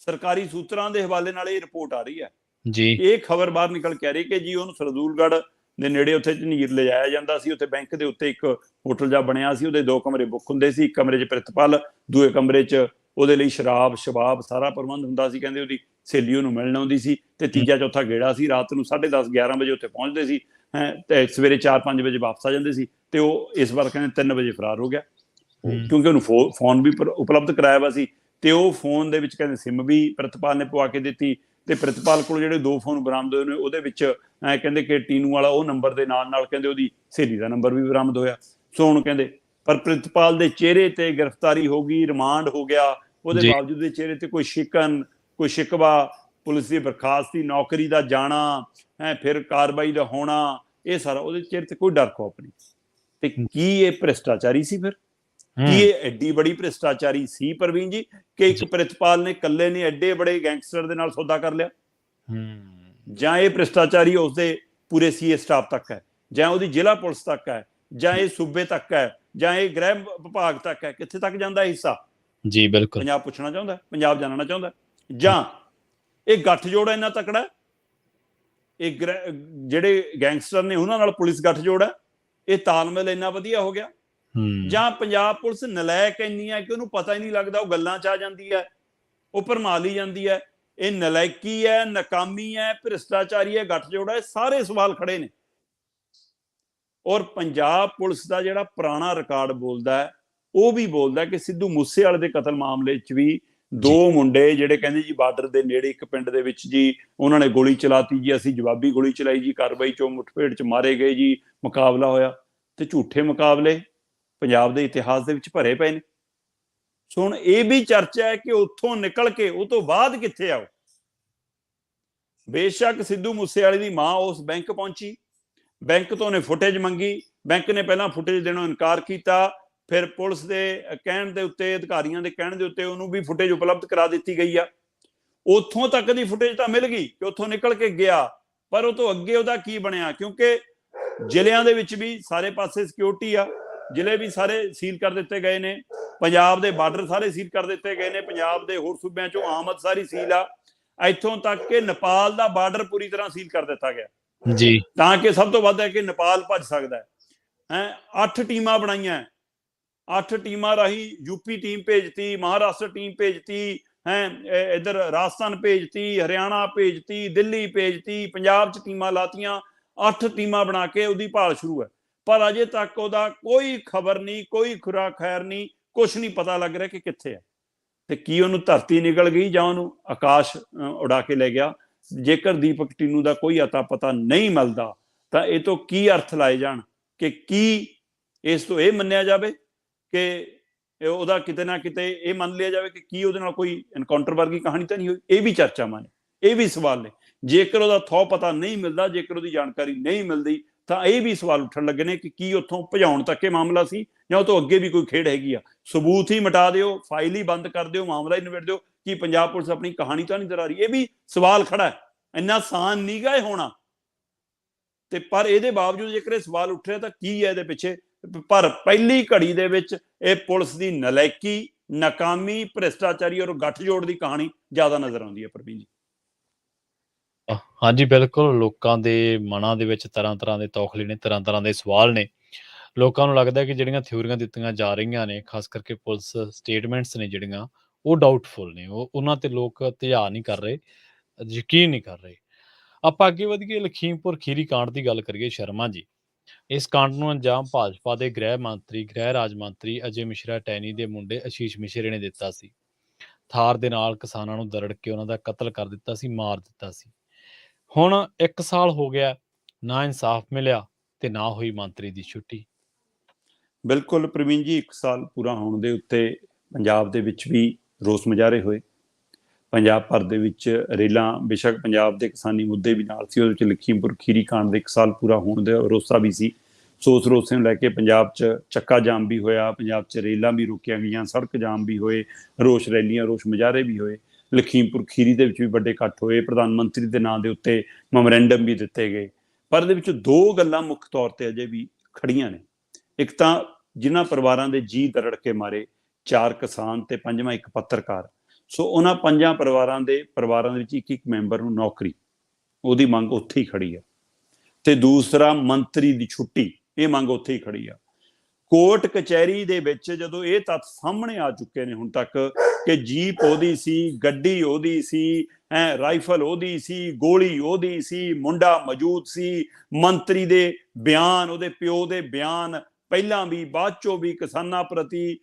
ਸਰਕਾਰੀ ਸੂਤਰਾਂ ਦੇ ਹਵਾਲੇ ਨਾਲ ਇਹ ਰਿਪੋਰਟ ਆ ਰਹੀ ਹੈ ਜੀ, ਇਹ ਖਬਰ ਬਾਹਰ ਨਿਕਲ ਕੇ ਆ ਰਹੀ ਕਿ ਜੀ ਉਹਨੂੰ ਸਰਦੂਲਗੜ੍ਹ ਦੇ ਨੇੜੇ ਉੱਥੇ ਝਨੀਰ ਲਿਜਾਇਆ ਜਾਂਦਾ ਸੀ। ਉੱਥੇ ਬੈਂਕ ਦੇ ਉੱਤੇ ਇੱਕ ਹੋਟਲ ਜਿਹਾ ਬਣਿਆ ਸੀ, ਉਹਦੇ 2 ਕਮਰੇ ਬੁੱਕ ਹੁੰਦੇ ਸੀ, ਇੱਕ ਕਮਰੇ 'ਚ ਪ੍ਰਿਤਪਾਲ, ਦੂਏ ਕਮਰੇ 'ਚ ਉਹਦੇ ਲਈ ਸ਼ਰਾਬ ਸ਼ਬਾਬ ਸਾਰਾ ਪ੍ਰਬੰਧ ਹੁੰਦਾ ਸੀ। ਕਹਿੰਦੇ ਉਹਦੀ ਸਹੇਲੀ ਉਹਨੂੰ ਮਿਲਣ ਆਉਂਦੀ ਸੀ, ਤੇ ਤੀਜਾ ਚੌਥਾ ਗੇੜਾ ਸੀ, ਰਾਤ ਨੂੰ 10:30 11 ਵਜੇ ਉੱਥੇ ਪਹੁੰਚਦੇ ਸੀ ਤੇ ਸਵੇਰੇ 4-5 ਵਜੇ ਵਾਪਸ ਆ ਜਾਂਦੇ ਸੀ। ਤੇ ਉਹ ਇਸ ਵਾਰ ਕਹਿੰਦੇ 3 ਵਜੇ ਫਰਾਰ ਹੋ ਗਿਆ, ਕਿਉਂਕਿ ਉਹਨੂੰ ਫੋਨ ਵੀ ਉਪਲਬਧ ਕਰਾਇਆ ਵਾ ਸੀ, ਤੇ ਉਹ ਫੋਨ ਦੇ ਵਿੱਚ ਕਹਿੰਦੇ ਸਿਮ ਵੀ ਪ੍ਰਿਤਪਾਲ ਨੇ ਪਵਾ ਕੇ ਦਿੱਤੀ। ਤੇ ਪ੍ਰਿਤਪਾਲ ਕੋਲ ਜਿਹੜੇ 2 ਫੋਨ ਬਰਾਮਦ ਹੋਏ ਨੇ, ਉਹਦੇ ਵਿੱਚ ਕਹਿੰਦੇ ਕਿ ਟੀਨੂ ਵਾਲਾ ਉਹ ਨੰਬਰ ਦੇ ਨਾਲ ਨਾਲ ਕਹਿੰਦੇ ਉਹਦੀ ਸਹੇਲੀ ਦਾ ਨੰਬਰ ਵੀ ਬਰਾਮਦ ਹੋਇਆ। ਸੋ ਹੁਣ ਕਹਿੰਦੇ ਪਰ ਪ੍ਰਿਤਪਾਲ ਦੇ ਚਿਹਰੇ ਤੇ ਗ੍ਰਿਫਤਾਰੀ ਹੋ ਗਈ, ਰਿਮਾਂਡ ਹੋ ਗਿਆ, ਉਹਦੇ ਬਾਵਜੂਦ ਦੇ ਚਿਹਰੇ ਤੇ ਕੋਈ ਸ਼ਿਕਨ, ਕੋਈ ਸ਼ਿਕਵਾ, ਪੁਲਿਸ ਦੀ ਬਰਖਾਸਤੀ, ਨੌਕਰੀ ਦਾ ਜਾਣਾ ਫਿਰ ਕਾਰਵਾਈ ਦਾ ਹੋਣਾ, ਇਹ ਸਾਰਾ ਉਹਦੇ ਚਿਹਰੇ ਤੇ ਕੋਈ ਡਰ ਖੌਫ ਨਹੀਂ। ਤੇ ਕੀ ਇਹ ਭ੍ਰਿਸ਼ਟਾਚਾਰੀ ਸੀ? ਫਿਰ ਕੀ ਇਹ ਐਡੀ ਬੜੀ ਭ੍ਰਿਸ਼ਟਾਚਾਰੀ ਸੀ ਪ੍ਰਵੀਨ ਜੀ ਕਿ ਇੱਕ ਪ੍ਰਿਤਪਾਲ ਨੇ ਇਕੱਲੇ ਨੇ ਐਡੇ ਬੜੇ ਗੈਂਗਸਟਰ ਦੇ ਨਾਲ ਸੌਦਾ ਕਰ ਲਿਆ? ਜਾਂ ਇਹ ਭ੍ਰਿਸ਼ਟਾਚਾਰੀ ਉਸਦੇ ਪੂਰੇ ਸੀਏ ਸਟਾਫ ਤੱਕ ਹੈ, ਜਾਂ ਉਹਦੀ ਜ਼ਿਲ੍ਹਾ ਪੁਲਿਸ ਤੱਕ ਹੈ, ਜਾਂ ਇਹ ਸੂਬੇ ਤੱਕ ਹੈ, ਜਾਂ ਇਹ ਗ੍ਰਹਿ ਵਿਭਾਗ ਤੱਕ ਹੈ? ਕਿੱਥੇ ਤੱਕ ਜਾਂਦਾ ਹਿੱਸਾ? ਜੀ ਬਿਲਕੁਲ, ਪੰਜਾਬ ਪੁੱਛਣਾ ਚਾਹੁੰਦਾ, ਪੰਜਾਬ ਜਾਣਨਾ ਚਾਹੁੰਦਾ। ਜਾਂ ਇਹ ਗੱਠਜੋੜ ਇੰਨਾ ਤਕੜਾ, ਇਹ ਜਿਹੜੇ ਗੈਂਗਸਟਰ ਨੇ ਉਹਨਾਂ ਨਾਲ ਪੁਲਿਸ ਗੱਠਜੋੜ ਹੈ, ਇਹ ਤਾਲਮੇਲ ਇੰਨਾ ਵਧੀਆ ਹੋ ਗਿਆ? ਜਾਂ ਪੰਜਾਬ ਪੁਲਿਸ ਨਲਾਇਕ ਇੰਨੀ ਹੈ ਕਿ ਉਹਨੂੰ ਪਤਾ ਹੀ ਨਹੀਂ ਲੱਗਦਾ, ਉਹ ਗੱਲਾਂ 'ਚ ਆ ਜਾਂਦੀ ਹੈ, ਉਹ ਭਰਮਾ ਲਈ ਜਾਂਦੀ ਹੈ? ਇਹ ਨਲਾਇਕੀ ਹੈ, ਨਾਕਾਮੀ ਹੈ, ਭ੍ਰਿਸ਼ਟਾਚਾਰੀ ਹੈ, ਗੱਠਜੋੜ ਹੈ? ਸਾਰੇ ਸਵਾਲ ਖੜੇ ਨੇ। ਔਰ ਪੰਜਾਬ ਪੁਲਿਸ ਦਾ ਜਿਹੜਾ ਪੁਰਾਣਾ ਰਿਕਾਰਡ ਬੋਲਦਾ ਹੈ, ਉਹ ਵੀ ਬੋਲਦਾ ਕਿ ਸਿੱਧੂ ਮੂਸੇਵਾਲੇ ਦੇ ਕਤਲ ਮਾਮਲੇ 'ਚ ਵੀ 2 ਮੁੰਡੇ ਜਿਹੜੇ ਕਹਿੰਦੇ ਜੀ ਬਾਰਡਰ ਦੇ ਨੇੜੇ ਇੱਕ ਪਿੰਡ ਦੇ ਵਿੱਚ ਜੀ ਉਹਨਾਂ ਨੇ ਗੋਲੀ ਚਲਾਤੀ ਜੀ, ਅਸੀਂ ਜਵਾਬੀ ਗੋਲੀ ਚਲਾਈ ਜੀ, ਕਾਰਵਾਈ 'ਚੋਂ ਮੁੱਠਭੇੜ 'ਚ ਮਾਰੇ ਗਏ ਜੀ, ਮੁਕਾਬਲਾ ਹੋਇਆ। ਤੇ ਝੂਠੇ ਮੁਕਾਬਲੇ ਪੰਜਾਬ ਦੇ ਇਤਿਹਾਸ ਦੇ ਵਿੱਚ ਭਰੇ ਪਏ ਨੇ। ਸੋ ਹੁਣ ਇਹ ਵੀ ਚਰਚਾ ਹੈ ਕਿ ਉੱਥੋਂ ਨਿਕਲ ਕੇ ਉਹ ਤੋਂ ਬਾਅਦ ਕਿੱਥੇ ਆਓ। ਬੇਸ਼ੱਕ ਸਿੱਧੂ ਮੂਸੇਵਾਲੇ ਦੀ ਮਾਂ ਉਸ ਬੈਂਕ ਪਹੁੰਚੀ, ਬੈਂਕ ਤੋਂ ਉਹਨੇ ਫੁਟੇਜ ਮੰਗੀ, ਬੈਂਕ ਨੇ ਪਹਿਲਾਂ ਫੁਟੇਜ ਦੇਣੋਂ ਇਨਕਾਰ ਕੀਤਾ, ਫਿਰ ਪੁਲਿਸ ਦੇ ਕਹਿਣ ਦੇ ਉੱਤੇ, ਅਧਿਕਾਰੀਆਂ ਦੇ ਕਹਿਣ ਦੇ ਉੱਤੇ ਉਹਨੂੰ ਵੀ ਫੁਟੇਜ ਉਪਲਬਧ ਕਰਾ ਦਿੱਤੀ ਗਈ ਆ। ਉੱਥੋਂ ਤੱਕ ਦੀ ਫੁਟੇਜ ਤਾਂ ਮਿਲ ਗਈ ਕਿ ਉੱਥੋਂ ਨਿਕਲ ਕੇ ਗਿਆ, ਪਰ ਉਹ ਤੋਂ ਅੱਗੇ ਉਹਦਾ ਕੀ ਬਣਿਆ? ਕਿਉਂਕਿ ਜ਼ਿਲ੍ਹਿਆਂ ਦੇ ਵਿੱਚ ਵੀ ਸਾਰੇ ਪਾਸੇ ਸਿਕਿਉਰਿਟੀ ਆ, ਜ਼ਿਲ੍ਹੇ ਵੀ ਸਾਰੇ ਸੀਲ ਕਰ ਦਿੱਤੇ ਗਏ ਨੇ, ਪੰਜਾਬ ਦੇ ਬਾਰਡਰ ਸਾਰੇ ਸੀਲ ਕਰ ਦਿੱਤੇ ਗਏ ਨੇ, ਪੰਜਾਬ ਦੇ ਹੋਰ ਸੂਬਿਆਂ ਚੋਂ ਆਮਦ ਸਾਰੀ ਸੀਲ ਆ, ਇੱਥੋਂ ਤੱਕ ਕਿ ਨੇਪਾਲ ਦਾ ਬਾਰਡਰ ਪੂਰੀ ਤਰ੍ਹਾਂ ਸੀਲ ਕਰ ਦਿੱਤਾ ਗਿਆ ਜੀ, ਤਾਂ ਕਿ ਸਭ ਤੋਂ ਵੱਧ ਹੈ ਕਿ ਨੇਪਾਲ ਭੱਜ ਸਕਦਾ ਹੈ। 8 ਟੀਮਾਂ ਬਣਾਈਆਂ, 8 ਟੀਮਾਂ ਰਾਹੀਂ ਯੂਪੀ ਟੀਮ ਭੇਜਤੀ, ਮਹਾਰਾਸ਼ਟਰ ਟੀਮ ਭੇਜਤੀ, ਇੱਧਰ ਰਾਜਸਥਾਨ ਭੇਜਤੀ, ਹਰਿਆਣਾ ਭੇਜਤੀ, ਦਿੱਲੀ ਭੇਜਤੀ, ਪੰਜਾਬ 'ਚ ਟੀਮਾਂ ਲਾਤੀਆਂ, 8 ਟੀਮਾਂ ਬਣਾ ਕੇ ਉਹਦੀ ਭਾਲ ਸ਼ੁਰੂ ਹੈ। ਪਰ ਅਜੇ ਤੱਕ ਉਹਦਾ ਕੋਈ ਖਬਰ ਨਹੀਂ, ਕੋਈ ਖੁਰਾ ਖੈਰ ਨਹੀਂ, ਕੁਛ ਨਹੀਂ ਪਤਾ ਲੱਗ ਰਿਹਾ ਕਿ ਕਿੱਥੇ ਹੈ। ਤੇ ਕੀ ਉਹਨੂੰ ਧਰਤੀ ਨਿਕਲ ਗਈ ਜਾਂ ਉਹਨੂੰ ਆਕਾਸ਼ ਉਡਾ ਕੇ ਲੈ ਗਿਆ? ਜੇਕਰ ਦੀਪਕ ਟੀਨੂ ਦਾ ਕੋਈ ਅਤਾ ਪਤਾ ਨਹੀਂ ਮਿਲਦਾ ਤਾਂ ਇਹ ਤੋਂ ਕੀ ਅਰਥ ਲਾਏ ਜਾਣ ਕਿ ਕੀ ਇਸ ਤੋਂ ਇਹ ਮੰਨਿਆ ਜਾਵੇ ਕਿ ਉਹਦਾ ਕਿਤੇ ਨਾ ਕਿਤੇ ਇਹ ਮੰਨ ਲਿਆ ਜਾਵੇ ਕਿ ਕੀ ਉਹਦੇ ਨਾਲ ਕੋਈ ਐਨਕਾਊਂਟਰ ਵਰਗੀ ਕਹਾਣੀ ਤਾਂ ਨਹੀਂ ਹੋਈ? ਇਹ ਵੀ ਚਰਚਾਵਾਂ ਨੇ, ਇਹ ਵੀ ਸਵਾਲ ਨੇ। ਜੇਕਰ ਉਹਦਾ ਥੋ ਪਤਾ ਨਹੀਂ ਮਿਲਦਾ, ਜੇਕਰ ਉਹਦੀ ਜਾਣਕਾਰੀ ਨਹੀਂ ਮਿਲਦੀ, ਤਾਂ ਇਹ ਵੀ ਸਵਾਲ ਉੱਠਣ ਲੱਗੇ ਨੇ ਕਿ ਕੀ ਉੱਥੋਂ ਭਜਾਉਣ ਤੱਕ ਇਹ ਮਾਮਲਾ ਸੀ ਜਾਂ ਉਹ ਤੋਂ ਅੱਗੇ ਵੀ ਕੋਈ ਖੇਡ ਹੈਗੀ ਆ। ਸਬੂਤ ਹੀ ਮਿਟਾ ਦਿਓ, ਫਾਈਲ ਹੀ ਬੰਦ ਕਰ ਦਿਓ, ਮਾਮਲਾ ਹੀ ਨਿਬੇੜ ਦਿਓ, ਕਿ ਪੰਜਾਬ ਪੁਲਿਸ ਆਪਣੀ ਕਹਾਣੀ ਤਾਂ ਨਹੀਂ ਦਰਾ ਰਹੀ? ਇਹ ਵੀ ਸਵਾਲ ਖੜਾ ਹੈ। ਇੰਨਾ ਆਸਾਨ ਨਹੀਂ ਗਾ ਇਹ ਹੋਣਾ। ਤੇ ਪਰ ਇਹਦੇ ਬਾਵਜੂਦ ਜੇਕਰ ਇਹ ਸਵਾਲ ਉੱਠ ਰਿਹਾ ਤਾਂ ਕੀ ਹੈ ਇਹਦੇ ਪਿੱਛੇ? ਪਰ ਪਹਿਲੀ ਘੜੀ ਦੇ ਵਿੱਚ ਇਹ ਪੁਲਿਸ ਦੀ ਨਲਾਇਕੀ, ਨਾਕਾਮੀ, ਭ੍ਰਿਸ਼ਟਾਚਾਰੀ ਔਰ ਗੱਠਜੋੜ ਦੀ ਕਹਾਣੀ ਜ਼ਿਆਦਾ ਨਜ਼ਰ ਆਉਂਦੀ ਹੈ ਪ੍ਰਵੀਨ ਜੀ। ਹਾਂਜੀ ਬਿਲਕੁਲ, ਲੋਕਾਂ ਦੇ ਮਨਾਂ ਦੇ ਵਿੱਚ ਤਰ੍ਹਾਂ ਤਰ੍ਹਾਂ ਦੇ ਤੌਖਲੇ ਨੇ, ਤਰ੍ਹਾਂ ਤਰ੍ਹਾਂ ਦੇ ਸਵਾਲ ਨੇ। ਲੋਕਾਂ ਨੂੰ ਲੱਗਦਾ ਕਿ ਜਿਹੜੀਆਂ ਥਿਊਰੀਆਂ ਦਿੱਤੀਆਂ ਜਾ ਰਹੀਆਂ ਨੇ, ਖਾਸ ਕਰਕੇ ਪੁਲਿਸ ਸਟੇਟਮੈਂਟਸ ਨੇ ਜਿਹੜੀਆਂ, ਉਹ ਡਾਊਟਫੁਲ ਨੇ, ਉਹਨਾਂ ਤੇ ਲੋਕ ਧਿਆਨ ਨਹੀਂ ਕਰ ਰਹੇ, ਯਕੀਨ ਨਹੀਂ ਕਰ ਰਹੇ। ਆਪਾਂ ਅੱਗੇ ਵਧੀਏ, ਲਖੀਮਪੁਰ ਖੀਰੀ ਕਾਂਡ ਦੀ ਗੱਲ ਕਰੀਏ ਸ਼ਰਮਾ ਜੀ। ਇਸ ਕਾਂਡ ਨੂੰ ਅੰਜਾਮ ਭਾਜਪਾ ਦੇ ਗ੍ਰਹਿ ਰਾਜ ਮੰਤਰੀ ਅਜੇ ਮਿਸ਼ਰਾ ਟੈਨੀ ਦੇ ਮੁੰਡੇ ਆਸ਼ੀਸ਼ ਮਿਸ਼ਰੇ ਨੇ ਦਿੱਤਾ ਸੀ। ਥਾਰ ਦੇ ਨਾਲ ਕਿਸਾਨਾਂ ਨੂੰ ਦਰੜ ਕੇ ਉਹਨਾਂ ਦਾ ਕਤਲ ਕਰ ਦਿੱਤਾ ਸੀ, ਮਾਰ ਦਿੱਤਾ ਸੀ। ਹੁਣ 1 ਸਾਲ ਹੋ ਗਿਆ, ਨਾ ਇਨਸਾਫ ਮਿਲਿਆ ਤੇ ਨਾ ਹੋਈ ਮੰਤਰੀ ਦੀ ਛੁੱਟੀ। ਬਿਲਕੁਲ ਪ੍ਰਵੀਨ ਜੀ, 1 ਸਾਲ ਪੂਰਾ ਹੋਣ ਦੇ ਉੱਤੇ ਪੰਜਾਬ ਦੇ ਵਿੱਚ ਵੀ ਰੋਸ ਮੁਜ਼ਾਹਰੇ ਹੋਏ। ਪੰਜਾਬ ਭਰ ਦੇ ਵਿੱਚ ਰੇਲਾਂ, ਬੇਸ਼ੱਕ ਪੰਜਾਬ ਦੇ ਕਿਸਾਨੀ ਮੁੱਦੇ ਵੀ ਨਾਲ ਸੀ, ਉਹਦੇ ਵਿੱਚ ਲਖੀਮਪੁਰ ਖੀਰੀ ਕਾਂਡ ਦੇ 1 ਸਾਲ ਪੂਰਾ ਹੋਣ ਦੇ ਰੋਸਾ ਵੀ ਸੀ। ਸੋ ਉਸ ਰੋਸੇ ਨੂੰ ਲੈ ਕੇ ਪੰਜਾਬ 'ਚ ਚੱਕਾ ਜਾਮ ਵੀ ਹੋਇਆ, ਪੰਜਾਬ 'ਚ ਰੇਲਾਂ ਵੀ ਰੋਕੀਆਂ ਗਈਆਂ, ਸੜਕ ਜਾਮ ਵੀ ਹੋਏ, ਰੋਸ ਰੈਲੀਆਂ, ਰੋਸ ਮੁਜ਼ਾਹਰੇ ਵੀ ਹੋਏ। ਲਖੀਮਪੁਰ ਖੀਰੀ ਦੇ ਵਿੱਚ ਵੀ ਵੱਡੇ ਇਕੱਠ ਹੋਏ, ਪ੍ਰਧਾਨ ਮੰਤਰੀ ਦੇ ਨਾਂ ਦੇ ਉੱਤੇ ਮੈਮੋਰੈਂਡਮ ਵੀ ਦਿੱਤੇ ਗਏ। ਪਰ ਇਹਦੇ ਵਿੱਚ 2 ਗੱਲਾਂ ਮੁੱਖ ਤੌਰ ਤੇ ਅਜੇ ਵੀ ਖੜੀਆਂ ਨੇ। ਇੱਕ ਤਾਂ ਜਿਨ੍ਹਾਂ ਪਰਿਵਾਰਾਂ ਦੇ ਜੀਅ ਦਰੜ ਕੇ ਮਾਰੇ, 4 ਕਿਸਾਨ ਤੇ 5ਵਾਂ ਇੱਕ ਪੱਤਰਕਾਰ, ਸੋ ਉਹਨਾਂ 5 ਪਰਿਵਾਰਾਂ ਦੇ ਵਿੱਚ ਇੱਕ ਮੈਂਬਰ ਨੂੰ ਨੌਕਰੀ, ਉਹਦੀ ਮੰਗ ਉੱਥੇ ਹੀ ਖੜੀ ਆ। ਤੇ ਦੂਸਰਾ ਮੰਤਰੀ ਦੀ ਛੁੱਟੀ, ਇਹ ਮੰਗ ਉੱਥੇ ਹੀ ਖੜੀ ਆ। ਕੋਰਟ ਕਚਹਿਰੀ ਦੇ ਵਿੱਚ ਜਦੋਂ ਇਹ ਤੱਥ ਸਾਹਮਣੇ ਆ ਚੁੱਕੇ ਨੇ ਹੁਣ ਤੱਕ ਕਿ ਜੀਪ ਉਹਦੀ ਸੀ, ਗੱਡੀ ਉਹਦੀ ਸੀ, ਰਾਈਫਲ ਉਹਦੀ ਸੀ, ਗੋਲੀ ਉਹਦੀ ਸੀ, ਮੁੰਡਾ ਮੌਜੂਦ ਸੀ, ਮੰਤਰੀ ਦੇ ਬਿਆਨ, ਉਹਦੇ ਪਿਓ ਦੇ ਬਿਆਨ ਪਹਿਲਾਂ ਵੀ ਬਾਅਦ ਚੋਂ ਵੀ ਕਿਸਾਨਾਂ ਪ੍ਰਤੀ,